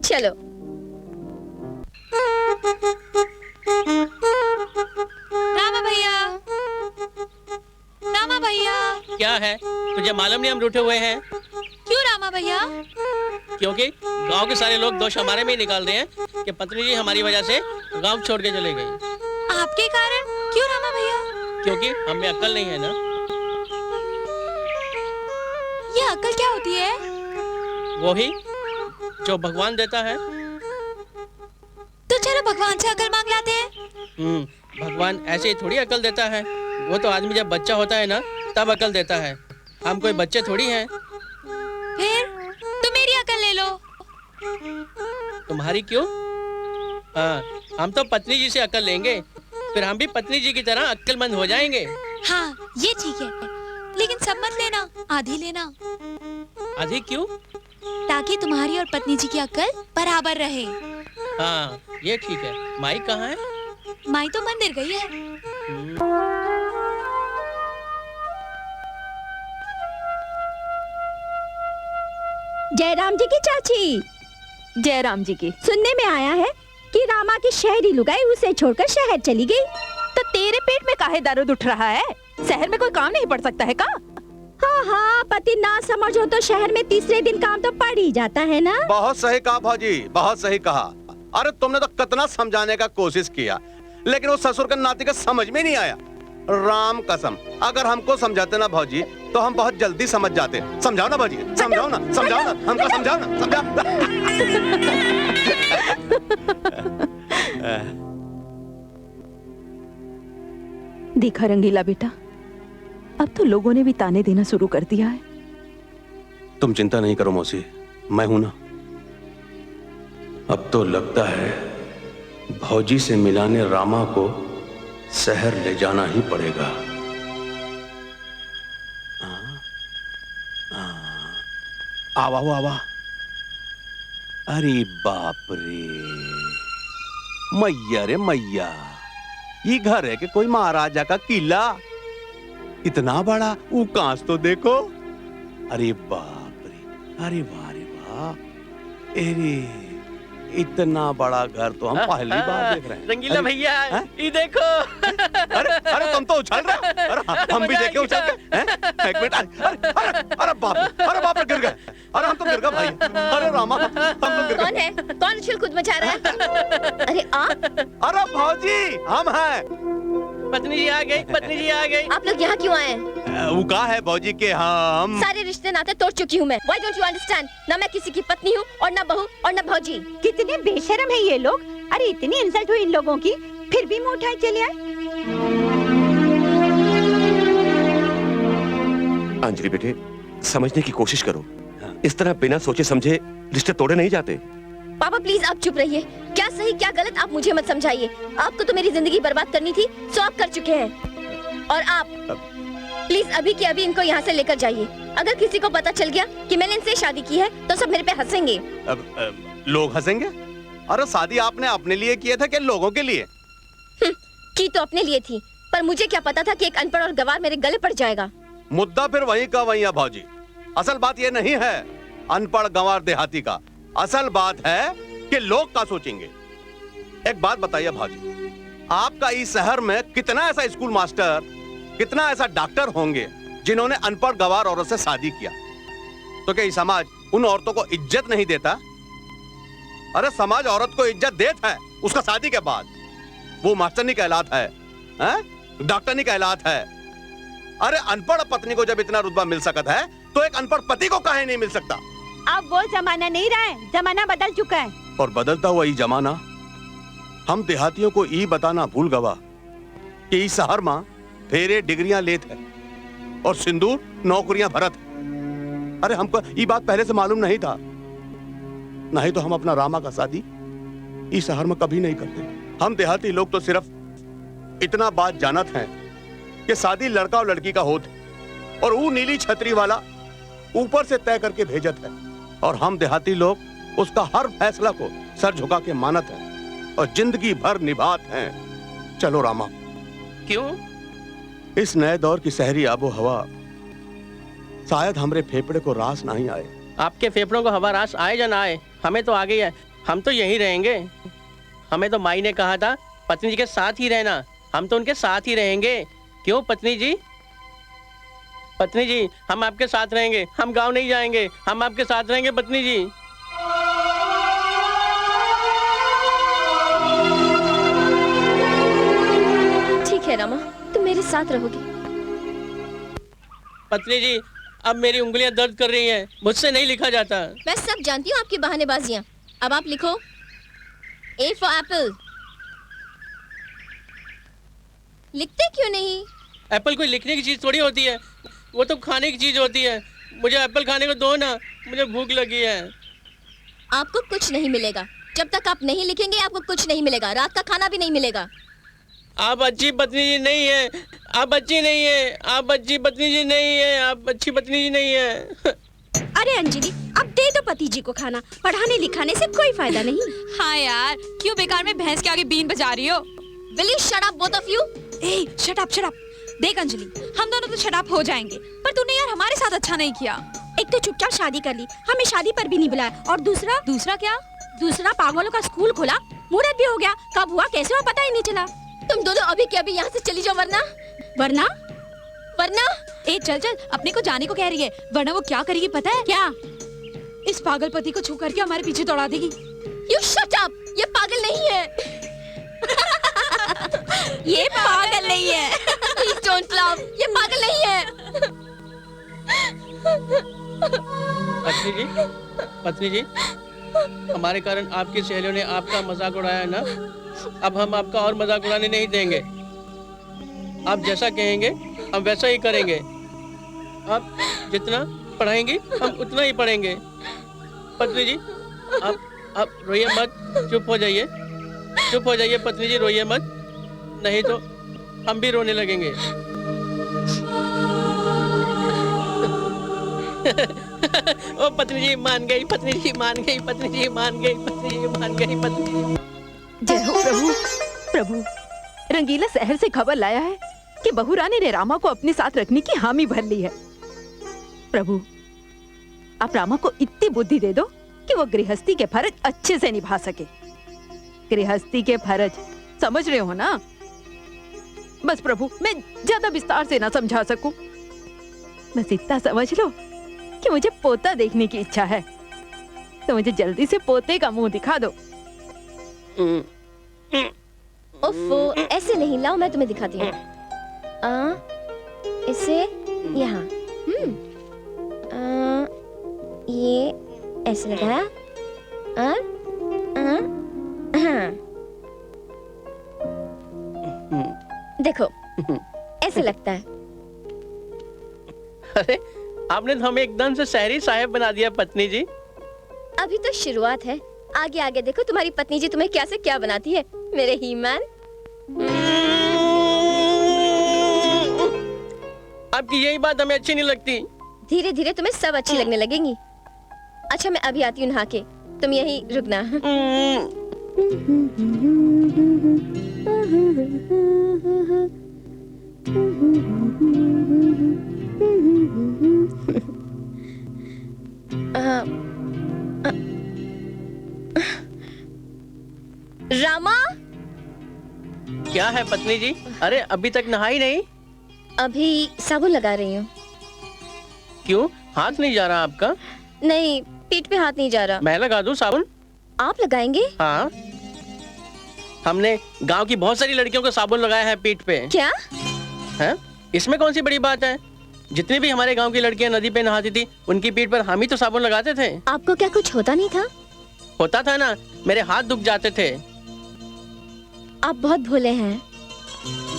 चलो। रामा भैया। क्या है, तुझे मालूम नहीं हम रूठे हुए हैं? क्यों रामा भैया? क्योंकि गांव के सारे लोग दोष हमारे में ही निकाल रहे हैं कि पत्नी जी हमारी वजह से गांव छोड़ के चले गई। आपके कारण? क्यों रामा भैया? क्योंकि हमें अक्ल नहीं है ना। ये अक्ल क्या होती है? वही जो भगवान देता है। तो चलो भगवान से अक्ल मांग लाते हैं। भगवान ऐसे ही थोड़ी अक्ल देता है। वो तो आदमी जब बच्चा होता है ना तब अकल देता है। हम कोई बच्चे थोड़ी हैं। फिर तुम मेरी अकल ले लो। तुम्हारी क्यों? हाँ, हम तो पत्नी जी से अकल लेंगे, फिर हम भी पत्नी जी की तरह अक्लमंद हो जाएंगे। हाँ ये ठीक है, लेकिन सब मत लेना, आधी लेना। आधी क्यों? ताकि तुम्हारी और पत्नी जी की अकल बराबर रहे। हाँ ये ठीक है। माई कहाँ है? माई तो मंदिर गई है। जयराम जी की चाची। जयराम जी की। सुनने में आया है कि रामा की शहरी लुगाई उसे छोड़कर शहर चली गई। तो तेरे पेट में काहे दर्द उठ रहा है? शहर में कोई काम नहीं पड़ सकता है का? हाँ हाँ, पति ना समझो तो शहर में तीसरे दिन काम तो पड़ ही जाता है ना। बहुत सही कहा भाजी, बहुत सही कहा। अरे तुमने तो कितना समझाने का कोशिश किया, लेकिन वो ससुर का नाती का समझ में नहीं आया। राम कसम, अगर हमको समझाते ना भाजी तो हम बहुत जल्दी समझ जाते। समझाओ ना भाजी, समझाओ ना, समझाओ ना, हमको समझाओ ना, समझाओ। देखा रंगीला बेटा, अब तो लोगों ने भी ताने देना शुरू कर दिया है। तुम चिंता नहीं करो मौसी, मैं हूं ना। अब तो लगता है भौजी से मिलाने रामा को शहर ले जाना ही पड़ेगा। आवा हो आवा। अरे बाप रे, मैया रे मैया, ये घर है कि कोई महाराजा का किला? इतना बड़ा, वो कांच तो देखो। अरे बाप रे, अरे वाह रे वाह, अरे इतना बड़ा घर तो हम पहली बार देख रहे हैं। रंगीला भैया ये देखो। अरे तुम तो उछल रहे हो। अरे हम भी देखे उछल के। एक मिनट, अरे बाप रे गिर गए। अरे हम तो गिर गए भाई। अरे रामा, हम तो गिर गए। कौन है? कौन उछल कूद मचा रहा है? अरे आप? अरे भौजी, हम हैं। पत्नी जी आ गई, पत्नी जी आ गई। आप लोग यहाँ क्यों आए? वो कहा है भौजी के हम सारे रिश्ते नाते तोड़ चुकी हूँ मैं। Why don't you understand? ना मैं किसी की पत्नी हूँ और ना बहू और ना भौजी। कितने बेशर्म है ये लोग। अरे इतनी इंसल्ट हुई इन लोगों की, फिर भी मुंह उठाए चले आए। अंजलि बेटे, समझने की कोशिश करो। इस तरह बिना सोचे समझे रिश्ते तोड़े नहीं जाते। पापा प्लीज आप चुप रहिए। क्या सही क्या गलत आप मुझे मत समझाइए। आपको तो मेरी जिंदगी बर्बाद करनी थी, सो आप कर चुके हैं। और आप प्लीज अभी के अभी इनको यहाँ से लेकर जाइए। अगर किसी को पता चल गया कि मैंने इनसे शादी की है तो सब मेरे पे हंसेंगे। लोग हंसेंगे? अरे शादी आपने अपने लिए किए थे कि लोगों के लिए? की तो अपने लिए थी, पर मुझे क्या पता था कि एक अनपढ़ और गवार मेरे गले पड़ जाएगा। मुद्दा फिर वहीं का वहीं है भौजी। असल बात ये नहीं है अनपढ़ गंवार देहाती का, असल बात है कि लोग क्या सोचेंगे। एक बात बताइए भाजी, आपका इस शहर में कितना ऐसा स्कूल मास्टर, कितना ऐसा डॉक्टर होंगे जिन्होंने अनपढ़ गंवार औरत से शादी किया? तो क्या समाज उन औरतों को इज्जत नहीं देता? अरे समाज औरत को इज्जत देता है उसका शादी के बाद। वो मास्टर नहीं कहलाता है, डॉक्टर नहीं कहलाता है। अरे अनपढ़ पत्नी को जब इतना रुतबा मिल सकता है तो एक अनपढ़ पति को काहे नहीं मिल सकता? अब वो जमाना नहीं रहा है, जमाना बदल चुका है। और बदलता हुआ ये जमाना हम देहातियों को ये बताना भूल गवा कि इस शहर में फेरे डिग्रियां लेत है और सिंदूर नौकरियां भरत है। अरे हमको ये बात पहले से मालूम नहीं था, नहीं तो हम अपना रामा का शादी इस शहर में कभी नहीं करते। हम देहाती लोग तो सिर्फ इतना बात जानत हैं कि शादी लड़का और लड़की का होत और वो नीली छतरी वाला ऊपर से तय करके भेजत है, और हम देहाती लोग उसका हर फैसला को सर झुका के मानत हैं और जिंदगी भर निभात हैं। चलो रामा। क्यों? इस नए दौर की शहरी आबो हवा शायद हमरे फेफड़े को रास नहीं आए। आपके फेफड़ों को हवा रास आए या ना आए, हमें तो आ गई है। हम तो यहीं रहेंगे। हमें तो माई ने कहा था पत्नी जी के साथ ही रहना, हम तो उनके साथ ही रहेंगे। क्यों पत्नी जी? पत्नी जी, हम आपके साथ रहेंगे, हम गांव नहीं जाएंगे, हम आपके साथ रहेंगे पत्नी जी। ठीक है रामा, तुम मेरे साथ रहोगी। पत्नी जी, अब मेरी उंगलियां दर्द कर रही हैं, मुझसे नहीं लिखा जाता। मैं सब जानती हूँ आपकी बहानेबाजियाँ। अब आप लिखो। A for apple। लिखते क्यों नहीं? एप्पल कोई लिखने की चीज थोड़ी होती है, वो तो खाने की चीज होती है। मुझे एप्पल खाने को दो ना, मुझे भूख लगी है। आपको कुछ नहीं मिलेगा जब तक आप नहीं लिखेंगे। आपको कुछ नहीं मिलेगा, रात का खाना भी नहीं मिलेगा। आप अच्छी पत्नी जी नहीं है, आप अच्छी नहीं है, आप अच्छी पत्नी जी नहीं है, आप अच्छी पत्नी जी नहीं है। अरे अंजलि, अब दे दो पति जी को खाना, पढ़ाने लिखाने से कोई फायदा नहीं। हाँ यार, क्यों बेकार में भैंस के आगे बीन बजा रही हो? Will you shut up both of you? A, shut up. देख अंजलि, हम दोनों तो शट अप हो जाएंगे, पर तूने यार हमारे साथ अच्छा नहीं किया। एक तो चुपचाप शादी कर ली, हमें शादी पर भी नहीं बुलाया, और दूसरा क्या? दूसरा पागलों का स्कूल खोला, मुहूर्त भी हो गया, कब हुआ कैसे हुआ पता ही नहीं चला। तुम दोनों अभी के अभी यहाँ से चली जाओ, वरना ए चल अपने को जाने को कह रही है, वरना वो क्या करेगी पता है? क्या? इस पागल पति को छू करके हमारे पीछे दौड़ा देगी। You shut up! ये पागल नहीं है। ये पागल नहीं है। Please don't laugh. ये पागल नहीं है। पत्नी जी, हमारे कारण आपकी सहेलियों ने आपका मजाक उड़ाया है ना, अब हम आपका और मजाक उड़ाने नहीं देंगे। आप जैसा कहेंगे हम वैसा ही करेंगे। आप जितना पढ़ाएंगे हम उतना ही पढ़ेंगे। पत्नी जी, आप रोइए मत, चुप हो जाइए पत्नी जी, रोइए मत, नहीं तो हम भी रोने लगेंगे। ओ पत्नी जी मान गई, पत्नी जी मान गई, पत्नी जी मान गई, पत्नी जी मान गई, पत्नी जी। जय हो प्रभु। रंगीला शहर से खबर लाया है कि बहू रानी ने रामा को अपने साथ रखने की हामी भर ली है। प्रभु, आप रामा को इतनी बुद्धि दे दो कि वो गृहस्थी के फर्ज अच्छे से निभा सके। गृहस्थी के फर्ज समझ रहे हो ना? बस प्रभु, मैं ज्यादा विस्तार से ना समझा सकूं, बस इतना समझ लो कि मुझे पोता देखने की इच्छा है, तो मुझे जल्दी से पोते का मुंह दिखा दो। ओफो, ऐसे नहीं, लाओ मैं तुम्हें दिखाती हूँ। इसे यहाँ, ये ऐसे लगाया, देखो ऐसे लगता है। अरे आपने तो हमें एकदम से शहरी साहब बना दिया पत्नी जी। अभी तो शुरुआत है, आगे आगे देखो तुम्हारी पत्नी जी तुम्हें क्या से क्या बनाती है, मेरे हीमान। आपकी यही बात हमें अच्छी नहीं लगती। धीरे धीरे तुम्हें सब अच्छी लगने लगेंगी। अच्छा मैं अभी आती हूँ नहा के, तुम यहीं रुकना। रामा, क्या है पत्नी जी? अरे अभी तक नहाई नहीं? अभी साबुन लगा रही हूँ। क्यों, हाथ नहीं जा रहा आपका? नहीं, पीठ पे हाथ नहीं जा रहा। मैं लगा दूं साबुन? आप लगाएंगे? हाँ, हमने गांव की बहुत सारी लड़कियों को साबुन लगाया है पीठ पे। क्या है? इसमें कौन सी बड़ी बात है? जितनी भी हमारे गांव की लड़कियां नदी पे नहाती थी, उनकी पीठ पर हम ही तो साबुन लगाते थे। आपको क्या कुछ होता नहीं था? होता था ना, मेरे हाथ दुख जाते थे। आप बहुत भोले हैं।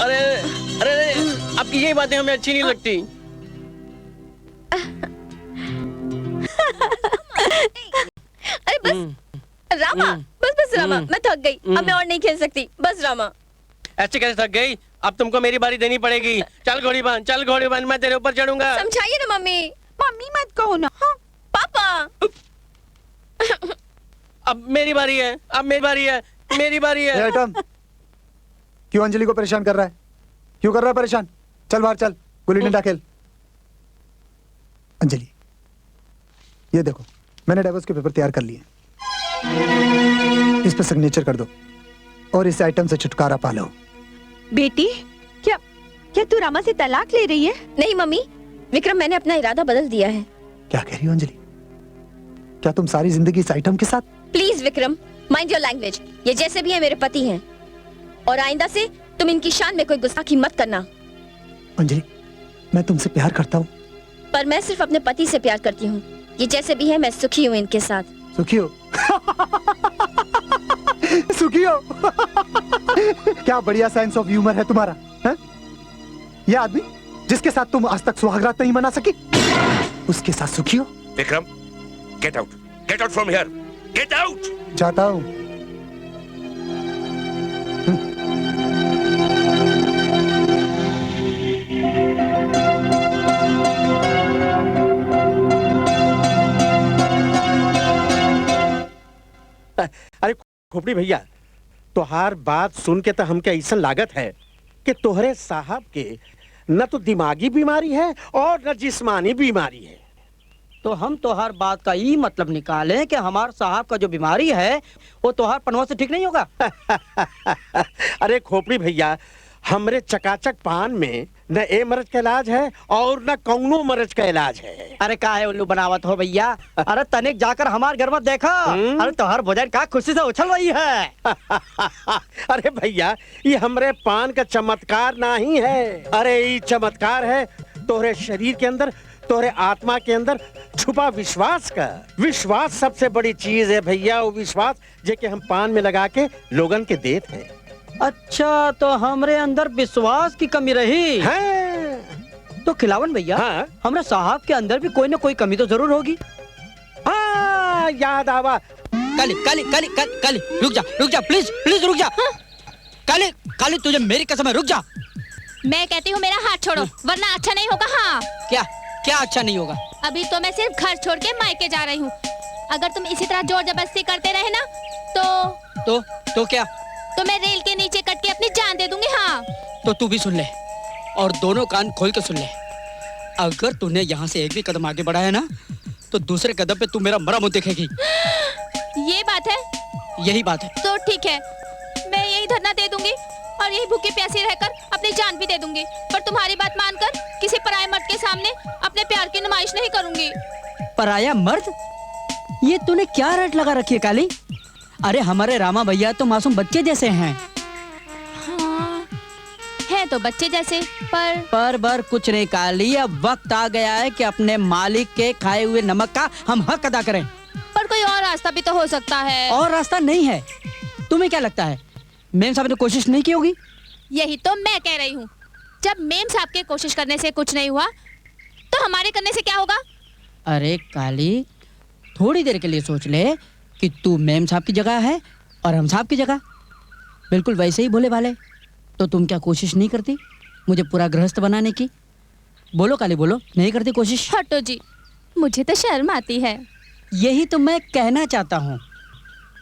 अरे अरे, आपकी यही बातें हमें अच्छी नहीं लगती। अरे बस रामा, बस रामा, मैं थक गई, अब मैं और नहीं खेल सकती, बस रामा। ऐसे कैसे थक गई? अब तुमको मेरी बारी देनी पड़ेगी। चल घोड़ी बांध, चल घोड़ी बांध, मैं तेरे ऊपर चढ़ूंगा। समझाइए ना मम्मी। मम्मी मत कहो ना। हाँ? पापा, अब मेरी बारी है, अब मेरी बारी है, मेरी बारी है। एटम, क्यों अंजलि को परेशान कर रहा है? क्यों कर रहा है परेशान? चल बाहर चल, गुल्ली डंडा खेल। अंजलि, ये देखो, मैंने डिवोर्स के पेपर तैयार कर लिए। इस पर सिग्नेचर कर दो और इस आइटम से छुटकारा पा लो। बेटी, क्या तू रामा से तलाक ले रही है? नहीं मम्मी, विक्रम, मैंने अपना इरादा बदल दिया है। क्या कह रही हो अंजलि? क्या तुम सारी जिंदगी इस आइटम के साथ? Please Vikram, mind your language. ये जैसे भी है मेरे पति हैं, और आइंदा से तुम इनकी शान में कोई गुस्ताखी मत करना। अंजलि, मैं तुमसे प्यार करता हूँ। पर मैं सिर्फ अपने पति से प्यार करती हूँ। ये जैसे भी है, मैं सुखी हूँ इनके साथ। सुखी हो? सुखी हो? क्या बढ़िया सेंस ऑफ ह्यूमर है तुम्हारा, है? यह आदमी जिसके साथ तुम आज तक सुहागरात नहीं मना सकी, उसके साथ सुखी हो। Vikram, get out from here, get out. जाता हूं। अरे खोपड़ी भैया, तोहार बात सुन के तो हमके ऐसा लागत है कि तोहरे साहब के न तो दिमागी बीमारी है और न जिस्मानी बीमारी है। तो हम तोहार बात का ये मतलब निकालें कि हमार साहब का जो बीमारी है वो तोहार पनवा से ठीक नहीं होगा। अरे खोपड़ी भैया, हमरे चकाचक पान में न ए मरज का इलाज है और न कौनो मरज का इलाज है। अरे का है उल्लू बनावत हो भैया। अरे तनिक जाकर हमार घर में देखा। अरे तोहर भोजन का खुशी से उछल रही है। अरे भैया, ये हमरे पान का चमत्कार नहीं है। अरे ये चमत्कार है तोहरे शरीर के अंदर, तोहरे आत्मा के अंदर छुपा विश्वास का। विश्वास सबसे बड़ी चीज है भैया, वो विश्वास जेके हम पान में लगा के लोगन के देते हैं। अच्छा, तो हमरे अंदर विश्वास की कमी रही है। तो खिलावन भैया, हाँ? हमरे साहब के अंदर भी कोई न कोई कमी तो जरूर होगी। हाँ, याद आवा। काली काली काली काली काली, रुक जा प्लीज प्लीज रुक जा। काली काली, तुझे मेरी कसम है, रुक जा। मैं कहती हूँ मेरा हाथ छोड़ो, वरना अच्छा नहीं होगा। हाँ, क्या क्या अच्छा नहीं होगा? अभी तो मैं सिर्फ घर छोड़ के मायके जा रही हूँ। अगर तुम इसी तरह जोर जबरदस्ती करते रहे ना तो क्या? तो मैं रेल के नीचे कट के अपनी जान दे दूंगी। हाँ, तो तू भी सुन ले और दोनों कान खोल के सुन ले। अगर तूने यहाँ से एक भी कदम आगे बढ़ा है ना, तो दूसरे कदम पे तू मेरा मरा मुंह देखेगी। ये बात है? यही बात है। तो ठीक है, मैं यही धरना दे दूंगी और यही भूखी प्यासी रहकर अपनी जान भी दे दूंगी, पर तुम्हारी बात मानकर किसी पराये मर्द के सामने अपने प्यार की नुमाइश नहीं करूंगी। पराया मर्द? ये तूने क्या रट लगा रखी है काली? अरे हमारे रामा भैया तो मासूम बच्चे जैसे हैं। हाँ, है तो बच्चे जैसे, पर कुछ नहीं काली, अब वक्त आ गया है कि अपने मालिक के खाए हुए नमक का हम हक अदा करें। पर कोई और रास्ता भी तो हो सकता है। और रास्ता नहीं है? तुम्हें क्या लगता है मेम साहब ने कोशिश नहीं की होगी? यही तो मैं कह रही हूँ। जब मेम साहब के कोशिश करने से कुछ नहीं हुआ, तो हमारे करने से क्या होगा? अरे काली, थोड़ी देर के लिए सोच ले कि तू मेम साहब की जगह है और हम साहब की जगह, बिल्कुल वैसे ही भोले भाले। तो तुम क्या कोशिश नहीं करती मुझे पूरा गृहस्थ बनाने की? बोलो काली, बोलो, नहीं करती कोशिश? हटो जी, मुझे तो शर्म आती है। यही तो मैं कहना चाहता हूँ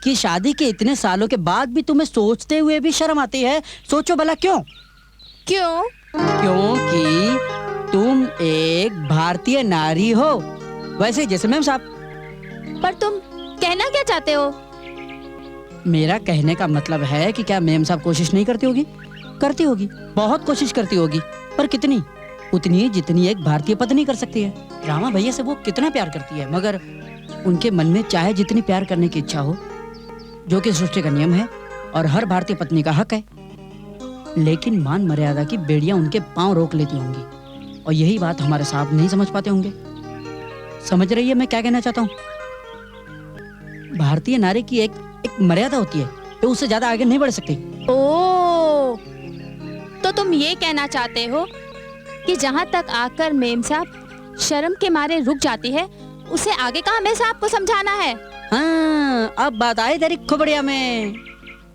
कि शादी के इतने सालों के बाद भी तुम्हें सोचते हुए भी शर्म आती है। सोचो भला क्यों? क्योंकि तुम एक भारतीय नारी हो, वैसे जैसे मेम साहब। पर तुम कहना क्या चाहते हो? मेरा कहने का मतलब है कि क्या मेम साहब कोशिश नहीं करती होगी? करती होगी, बहुत कोशिश करती होगी, पर कितनी? उतनी जितनी एक भारतीय पत्नी कर सकती है। रामा भैया से वो कितना प्यार करती है, मगर उनके मन में चाहे जितनी प्यार करने की इच्छा हो, जो कि सृष्टि का नियम है और हर भारतीय पत्नी का हक है, लेकिन मान मर्यादा की बेड़ियां उनके पांव रोक लेती होंगी, और यही बात हमारे साहब नहीं समझ पाते होंगे। समझ रही है मैं क्या कहना चाहता हूँ? भारतीय नारी की एक मर्यादा होती है, तो उससे ज्यादा आगे नहीं बढ़ सकती। ओह, तो तुम ये कहना चाहते हो कि जहाँ तक आकर मेम साहब शर्म के मारे रुक जाती है, उसे आगे का हमें साहब को समझाना है। हाँ, अब बात आई तेरी खोपड़िया में।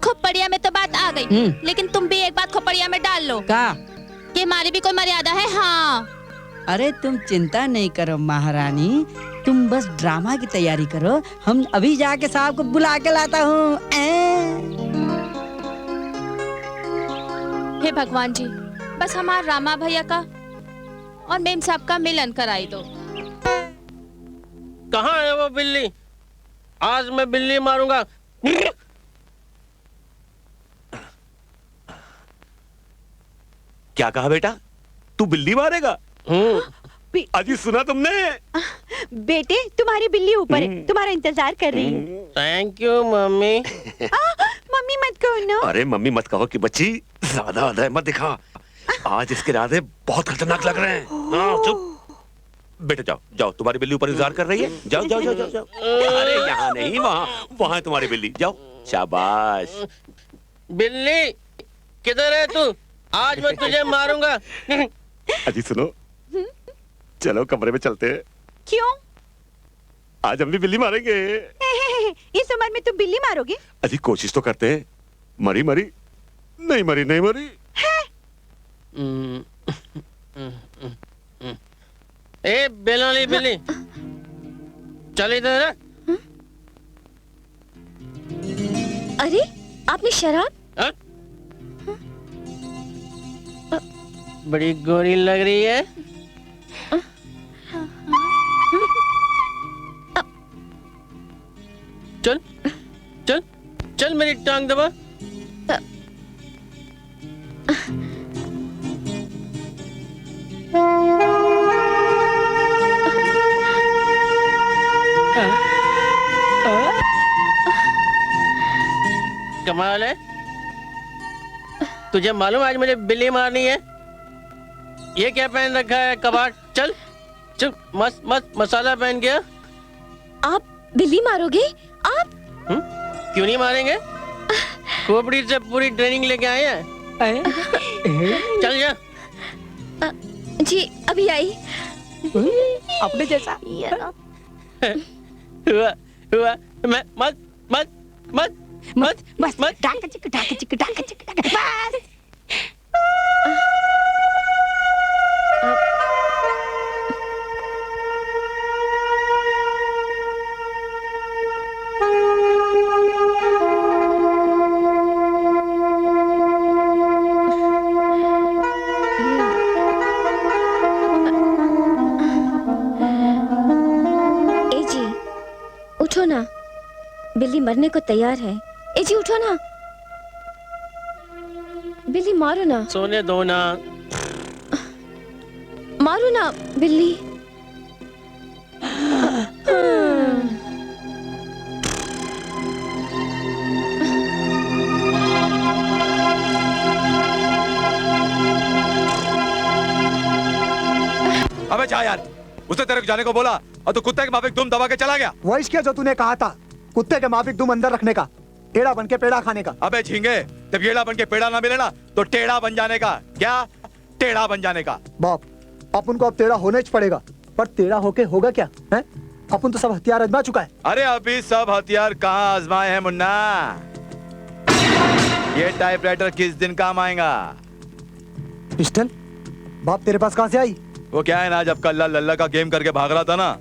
खोपड़िया में तो बात आ गई, लेकिन तुम भी एक बात खोपड़िया में डाल लो। क्या? कि हमारी भी कोई मर्यादा है। हाँ, अरे तुम चिंता नहीं करो महारानी, तुम बस ड्रामा की तैयारी करो, हम अभी जाके साहब को बुला के लाता हूँ। हे भगवान जी, बस हमारे रामा भैया का और मेम साहब का मिलन कराई दो। कहाँ है वो बिल्ली? आज मैं बिल्ली मारूंगा। क्या कहा बेटा? तू बिल्ली मारेगा? अजी सुना तुमने? बेटे, तुम्हारी बिल्ली ऊपर है, तुम्हारा इंतजार कर रही है। Thank you mummy. मम्मी मत कहो ना। अरे मम्मी मत कहो कि बच्ची ज्यादा अदय मत दिखा, आज इसके इरादे बहुत खतरनाक लग रहे हैं। हाँ, चुप बेटे, जाओ जाओ, तुम्हारी बिल्ली ऊपर इंतजार कर रही है। जाओ जाओ जाओ जाओ, जाओ। अरे यहाँ नहीं, वहाँ है तुम्हारी बिल्ली, जाओ। शाबाश। बिल्ली किधर है तू? आज मैं तुझे मारूंगा। अजी सुनो, चलो कमरे में चलते हैं। क्यों? आज हम भी बिल्ली मारेंगे। इस उम्र में तुम बिल्ली मारोगे? अजी कोशिश तो करते हैं। मरी मरी नहीं मरी नहीं मरी। ए बेलाली बिल्ली, चल इधर। अरे आपने शराब? बड़ी गोरी लग रही है। चल चल चल मेरी टांग दबा। कमाल है, तुझे मालूम आज मुझे बिल्ली मारनी है। ये क्या पहन रखा है कबाड़? चल चल, मस्त मस्त मसाला पहन गया। आप बिल्ली मारोगे? आप? क्यों नहीं मारेंगे? खोपड़ी से पूरी ट्रेनिंग लेके आए हैं। चल जा। जी अभी आई। अपने जैसा हुआ हुआ। मैं मत मत मत मत बस मत डाका चिक डाका चिक डाका चिक बस। ए जी उठो ना, बिल्ली मरने को तैयार है। ए जी उठो ना, बिल्ली मारो ना। सोने दो ना। मारो ना बिल्ली। अबे जा यार, उसने तेरे को जाने को बोला और तू कुत्ते के माफिक दुम दबा के चला गया। वॉइस क्या जो तूने कहा था, कुत्ते के माफिक दुम अंदर रखने का, टेढ़ा बन के पेड़ा खाने का। अबे झींगे, जब येड़ा बन के पेड़ा ना मिले ना तो टेढ़ा बन जाने का। क्या टेढ़ा बन जाने का? बाप, अपन को अब टेढ़ा होना ही पड़ेगा, पर टेढ़ा होके होगा क्या है? अपन तो सब हथियार आजमा चुका है। अरे अभी सब हथियार कहाँ आजमाए हैं मुन्ना। ये टाइपराइटर किस दिन काम आएगा? पिस्टल बाप तेरे पास कहाँ से आई? वो क्या है ना, जब कल्ला लल्ला का गेम करके भाग रहा था ना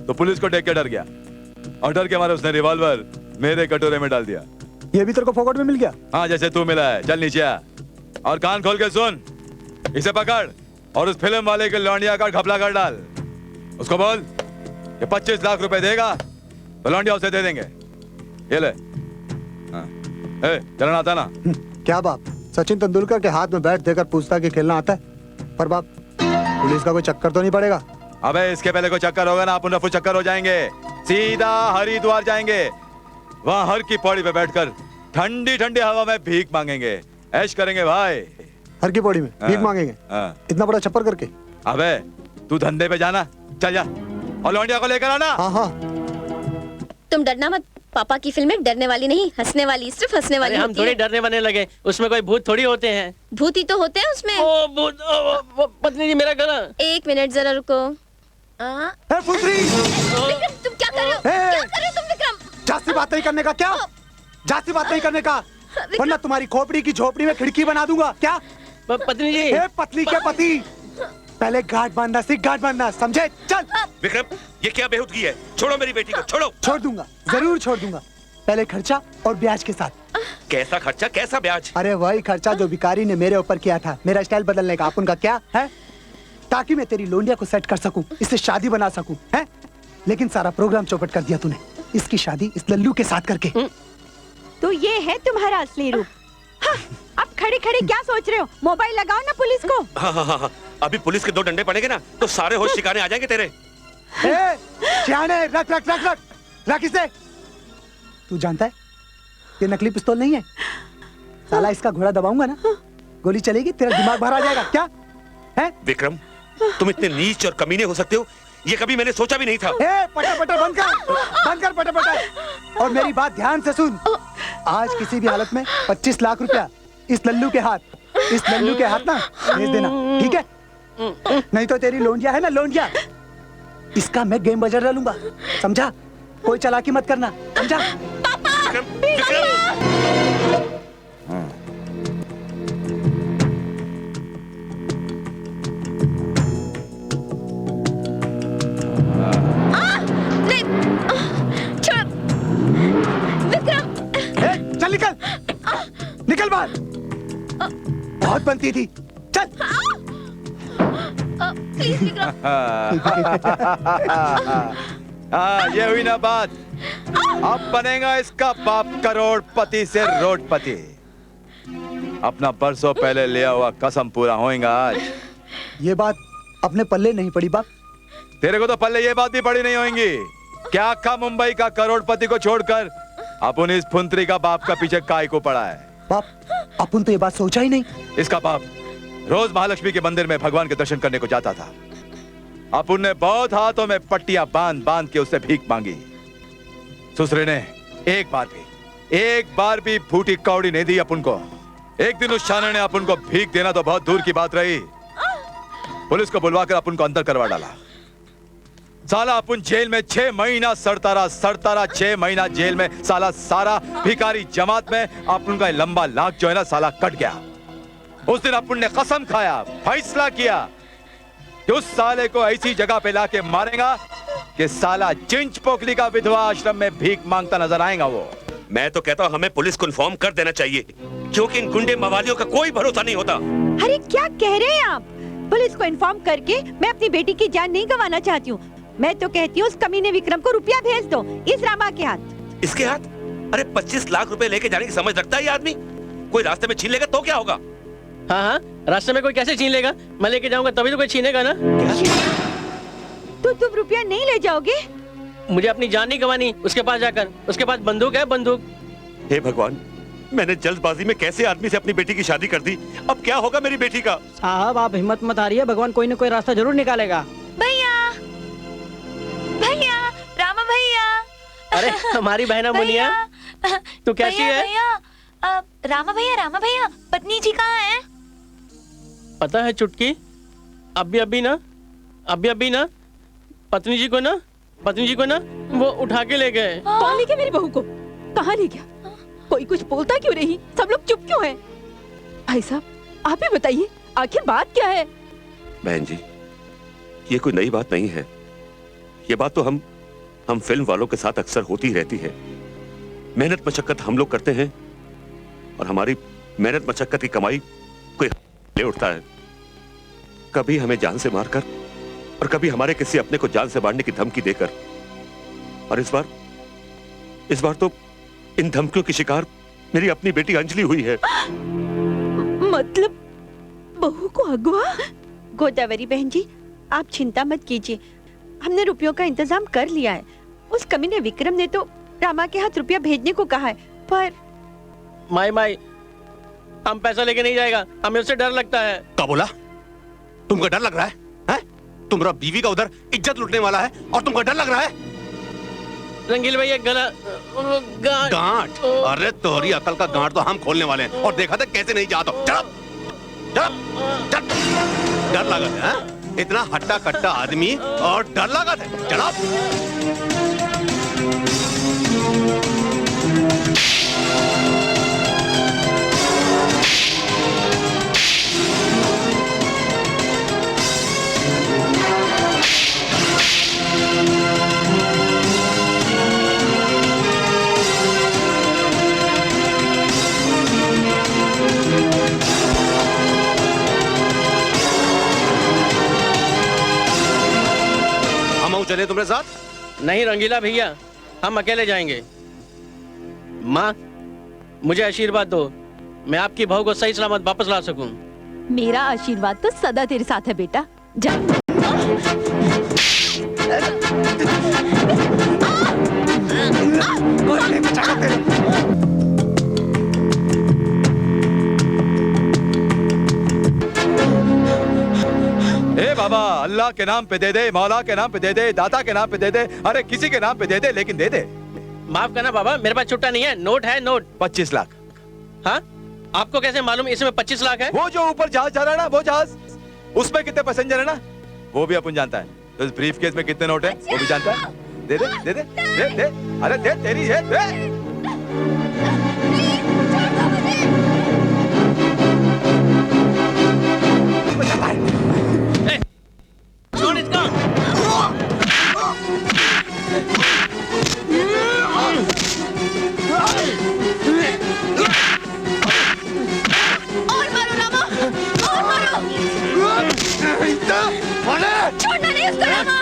तो पुलिस को देख के डर गया और डर के मारे उसने रिवॉल्वर मेरे कटोरे में डाल दिया। ये भी तेरे को फोकट में मिल गया? हाँ, जैसे तू मिला है। चल नीचे आ और कान खोल के सुन। इसे पकड़ और उस फिल्म वाले के लौंडिया का घपला कर डाल। उसको बोल कि 25 लाख रुपए देगा तो लौंडिया उसे दे देंगे। ये ले। हाँ। चलना आता ना? क्या बाप, सचिन तेंदुलकर के हाथ में बैट देकर पूछता कि खेलना आता है? पर बाप पुलिस का कोई चक्कर तो नहीं पड़ेगा? अबे इसके पहले कोई चक्कर होगा ना, अपन रफू चक्कर हो जाएंगे। सीधा हरिद्वार जाएंगे, वहाँ हर की पौड़ी पे बैठकर ठंडी ठंडी हवा में भीख मांगेंगे, ऐश करेंगे भाई। हर की पौड़ी में भीख मांगेंगे? इतना बड़ा छप्पर करके? अबे तू धंधे पे जाना, चल जा और लौंडिया को लेकर आना। हाँ हाँ। तुम डरना मत, पापा की फिल्में डरने वाली नहीं, हंसने वाली, सिर्फ हंसने वाली हम थोड़ी डरने बने लगे, उसमें कोई भूत थोड़ी होते हैं। भूत ही तो होते हैं उसमें। ओ भूत, पत्नी जी मेरा गला। एक मिनट जरा रुको। विक्रम तुम क्या कर रहे हो? क्या कर रहे हो तुम विक्रम? जास्ती बात नहीं करने का। क्या जास्ती बात नहीं करने का, वरना तुम्हारी खोपड़ी की झोपड़ी में खिड़की बना दूंगा। क्या पत्नी जी? पत्नी के पति, पहले गांठ बांधना सीख, गांठ बांधना, समझे? चल। विक्रम, ये क्या बेहूदगी है? छोड़ो मेरी बेटी को, छोड़ो। छोड़ दूंगा, जरूर छोड़ दूंगा, पहले खर्चा और ब्याज के साथ। कैसा खर्चा, कैसा ब्याज? अरे वही खर्चा जो भिखारी ने मेरे ऊपर किया था, मेरा स्टाइल बदलने का। अपन का क्या है? ताकि मैं तेरी लोंडिया को सेट कर सकूं, इससे शादी बना सकूं, है? लेकिन सारा प्रोग्राम चौपट कर दिया तूने, इसकी शादी इस लल्लू के साथ करके। तो ये है तुम्हारा असली रूप। हाँ, अब खड़े खड़े क्या सोच रहे हो? मोबाइल लगाओ ना पुलिस को। हाँ, अभी पुलिस के 2 डंडे पड़ेंगे ना तो सारे होश ठिकाने आ जाएंगे तेरे। सियाने, रख रख रख रख रख इसे। तू जानता है ये नकली पिस्तौल नहीं है, साला इसका घोड़ा दबाऊंगा ना, गोली चलेगी, तेरा दिमाग बाहर आ जाएगा। क्या है? विक्रम, तुम इतने नीच और कमीने हो सकते हो, ये कभी मैंने सोचा भी नहीं था। पटर पटर बंद कर पटर पटर। और मेरी बात ध्यान से सुन, आज किसी भी हालत में 25 लाख रुपया इस लल्लू के हाथ ना भेज देना, ठीक है? नहीं तो तेरी लोंडिया है ना, लोंडिया, इसका मैं गेम बजर डालूंगा, समझा? कोई चालाकी मत करना, समझा? चल निकल, निकल बाहर। बहुत बनती थी, चल। प्लीज विक्रम। ये हुई ना बात। अब बनेगा इसका बाप करोड़पति से रोडपति। अपना बरसों पहले लिया हुआ कसम पूरा होएगा आज। ये बात अपने पल्ले नहीं पड़ी बाप। तेरे को तो पल्ले ये बात भी पड़ी नहीं होंगी। क्या का मुंबई का करोड़पति को छोड़कर अपन इस फुंतरी का बाप का पीछे काय को पड़ा है? बाप, अपन तो ये बात सोचा ही नहीं। इसका बाप रोज महालक्ष्मी के मंदिर में भगवान के दर्शन करने को जाता था। अपन ने बहुत हाथों में पट्टियां बांध बांध के उससे भीख मांगी। ससुरे ने एक बार भी फूटी कौड़ी नहीं दी अपन को। एक दिन उस शाने ने अपन को भीख देना तो बहुत दूर की बात रही, पुलिस को बुलवाकर अपन को अंदर करवा डाला। साला अपन जेल में 6 महीना सड़ता रहा 6 महीना जेल में। साला सारा भिखारी जमात में अपन का लंबा लाख जो है ना साला कट गया। उस दिन अपन ने कसम खाया, फैसला किया कि उस साले को ऐसी जगह पे लाके मारेगा कि साला चिंच पोखली का विधवा आश्रम में भीख मांगता नजर आएगा वो। मैं तो कहता हूँ हमें पुलिस को इन्फॉर्म कर देना चाहिए, क्योंकि इन गुंडे मवालियों का कोई भरोसा नहीं होता। अरे क्या कह रहे हैं आप? पुलिस को इन्फॉर्म करके मैं अपनी बेटी की जान नहीं गंवाना चाहती हूँ। मैं तो कहती हूँ उस कमीने विक्रम को रुपया भेज दो इस रामा के हाथ। इसके हाथ? अरे 25 लाख रुपए लेके जाने की समझ रखता है ये आदमी? कोई रास्ते में छीन लेगा तो क्या होगा? हाँ हाँ, रास्ते में कोई कैसे छीन लेगा? मैं लेके जाऊंगा तभी तो कोई छीनेगा ना। तो तुम रुपया नहीं ले जाओगे? मुझे अपनी जान नहीं गंवानी उसके पास जाकर। उसके पास बंदूक है, बंदूक। हे भगवान, मैंने जल्दबाजी में कैसे आदमी से अपनी बेटी की शादी कर दी। अब क्या होगा मेरी बेटी का? साहब आप हिम्मत मत हारिए, भगवान कोई न कोई रास्ता जरूर निकालेगा। भैया, भैया, रामा भैया। अरे हमारी बहना मुनिया, तू कैसी है? भैया, रामा भैया, पत्नी जी कहाँ है? पता है चुटकी, अभी ना पत्नी जी को ना वो उठा के ले गए। कौन ले गया मेरी बहू को? कहाँ ले गया? कोई कुछ बोलता क्यों नहीं? सब लोग चुप क्यों हैं? भाई साहब आप ही बताइए, आखिर बात क्या है? बहन जी, ये कोई नई बात नहीं है। ये बात तो हम फिल्म वालों के साथ अक्सर होती रहती है। मेहनत मशक्कत हम लोग करते हैं और हमारी मेहनत मशक्कत की कमाई कोई ले उठता है। कभी हमें जान से मारकर और कभी हमारे किसी अपने को जान से मारने की धमकी देकर। और इस बार तो इन धमकियों की शिकार मेरी अपनी बेटी अंजलि हुई है। मतलब बहू को अगवा? गोदावरी बहन जी आप चिंता मत कीजिए, हमने रुपयों का इंतजाम कर लिया है। उस कमीने विक्रम ने तो रामा के हाथ रुपया भेजने को कहा है, पर माई हम पैसा लेके नहीं जाएगा, हमें उससे डर लगता है। क्या बोला? तुमको डर लग रहा है? तुम्हारा बीवी का उधर इज्जत लुटने वाला है और तुमको डर लग रहा है? रंगील भैया गला गांठ? अरे तोहरी अकल का गांठ तो हम खोलने वाले हैं और देखा था कैसे नहीं जाता। डर लगा है? इतना हट्टा कट्टा आदमी और डर लगा है? चला चले तुम्हारे साथ? नहीं रंगीला भैया, हम अकेले जाएंगे। माँ मुझे आशीर्वाद दो, मैं आपकी बहू को सही सलामत वापस ला सकूं। मेरा आशीर्वाद तो सदा तेरे साथ है बेटा, जा। ए बाबा, अल्लाह के नाम पे दे दे, मौला के नाम पे दे दे, दाता के नाम पे दे दे, अरे किसी के नाम पे दे दे, लेकिन दे दे। माफ करना बाबा, मेरे पास छुट्टा नहीं है, नोट है, नोट। 25 लाख। हाँ? आपको कैसे मालूम इसमें 25 लाख है? वो जो ऊपर जहाज जा रहा है ना, वो जहाज उसमें कितने पैसेंजर है ना वो भी अपन जानता है। तो इस ब्रीफ केस में कितने नोट है वो भी जानता है। दे दे दे दे दे दे अरे दे तेरी है दे। छोड़ इसको। और मारो रामा, और मारो। छोड़ना नहीं उसको रामा।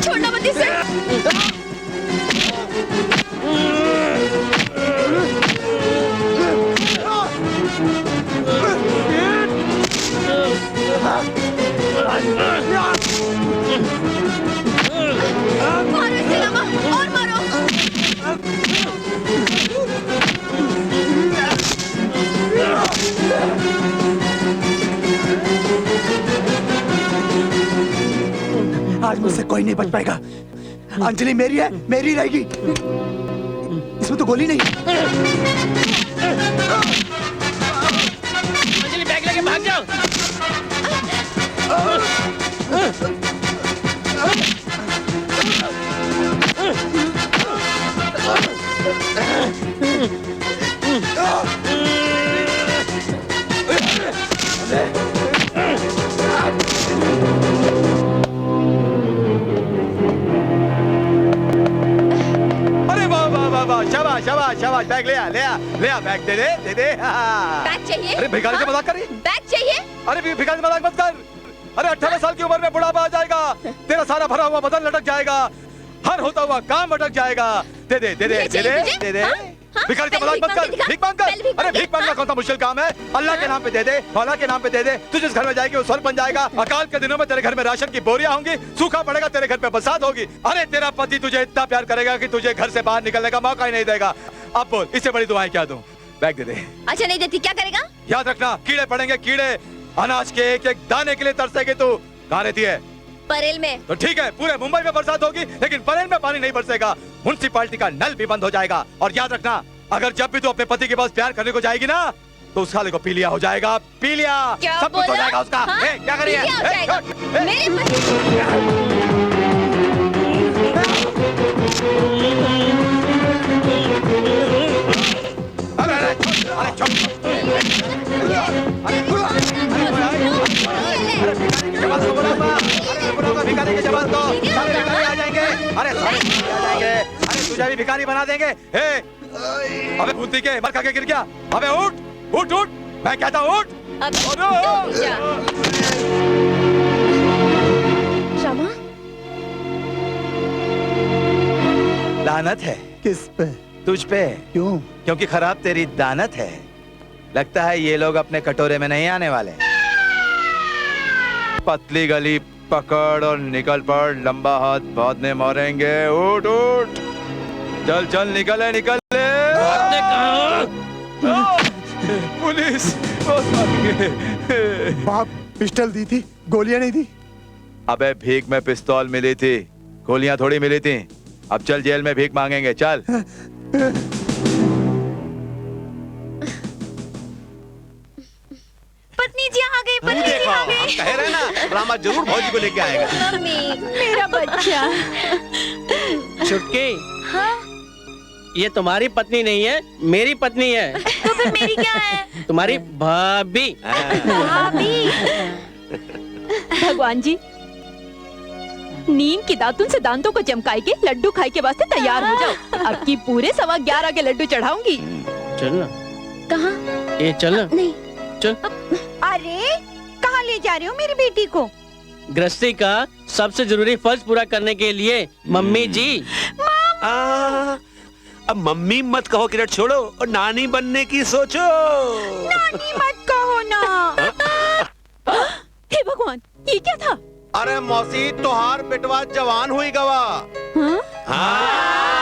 छोड़ना मत इसे। मारो इसे रामा, और मारो। आज मुझसे कोई नहीं बच पाएगा। अंजलि मेरी है, मेरी रहेगी। इसमें तो गोली नहीं। अंजलि बैग लेके भाग जाओ। शाबाश शाबाश शाबाश बैग ले आ बैग दे दे। बैग चाहिए? अरे भिखारी से मजाक कर रही? बैग चाहिए? अरे भिखारी से मजाक मत कर। अरे 18 साल की उम्र में बुढ़ापा आ जाएगा, तेरा सारा भरा हुआ बदन लटक जाएगा, हर होता हुआ काम अटक जाएगा। दे दे दे दे दे दे दे दे। भिखारी से मजाक मत कर। भीख मांग कर। अरे भीख मांगना कौन सा मुश्किल काम है? अल्लाह के नाम पे दे दे, मौला के नाम पे दे दे। तू जिस घर में जाएगी वो स्वर्ग बन जाएगा। अकाल के दिनों में तेरे घर में राशन की बोरियां होंगी, सूखा पड़ेगा, तेरे घर पे बरसात होगी। अरे तेरा पति तुझे इतना प्यार करेगा कि तुझे घर से बाहर निकलने का मौका ही नहीं देगा। अब बोल इससे बड़ी दुआएं क्या दूं? बैग दे दे। अच्छा नहीं देती क्या करेगा? याद रखना कीड़े पड़ेंगे कीड़े, अनाज के एक एक दाने के लिए तरसेगी तू। कहाँ रहती है? परेल में। तो ठीक है, पूरे मुंबई में बरसात होगी लेकिन परेल में पानी नहीं बरसेगा। म्युनिसिपैलिटी का नल भी बंद हो जाएगा। और याद रखना अगर जब भी तू अपने पति के पास प्यार करने को जाएगी ना तो उस साले को पीलिया हो जाएगा। पीलिया सब कुछ हो जाएगा उसका। हाँ? क्या करिए? भिखारी के जवाब दो, सारे भिखारी आ जाएंगे। अरे सारे भिखारी आ जाएंगे। अरे तुझे भी भिखारी बना देंगे। अबे बूंदी के मर खा के गिर गया। अबे उठ उठ उठ, मैं कहता हूँ उठ। रामा लानत है। किस पे? तुझ पे। क्यों? क्योंकि खराब तेरी दानत है। लगता है ये लोग अपने कटोरे में नहीं आने वाले। पतली गली पकड़ और निकल पड़, लंबा हाथ बाद में मारेंगे। उठ उठ, चल चल निकले निकले। पुलिस बाप पिस्टल दी थी, गोलियां नहीं दी। अबे भीख में पिस्तौल मिली थी, गोलियां थोड़ी मिली थी। अब चल जेल में भीख मांगेंगे, चल। पत्नी जी आ गई, पत्नी जी आ गई। कह रहे ना रामा जरूर भौजी को लेके आएगा। मम्मी मेरा बच्चा। छुटकी, हाँ? ये तुम्हारी पत्नी नहीं है, मेरी पत्नी है। तो फिर मेरी क्या है? तुम्हारी भाभी। भाभी। भगवान जी, नीम की दातुन से दांतों को चमकाए के लड्डू खाए के वास्ते तैयार हो जाओ। अब की पूरे 11:15 के लड्डू चढ़ाऊंगी। चलना। कहाँ? ये चलना। नहीं चल। अरे कहाँ ले जा रहे हो मेरी बेटी को? गृहस्थी का सबसे जरूरी फर्ज पूरा करने के लिए मम्मी जी। अब मम्मी मत कहो किरण, छोड़ो और नानी बनने की सोचो। नानी मत कहो ना। हे भगवान, ये क्या था? अरे मौसी, तोहार बेटवा जवान हुई गवा। हाँ?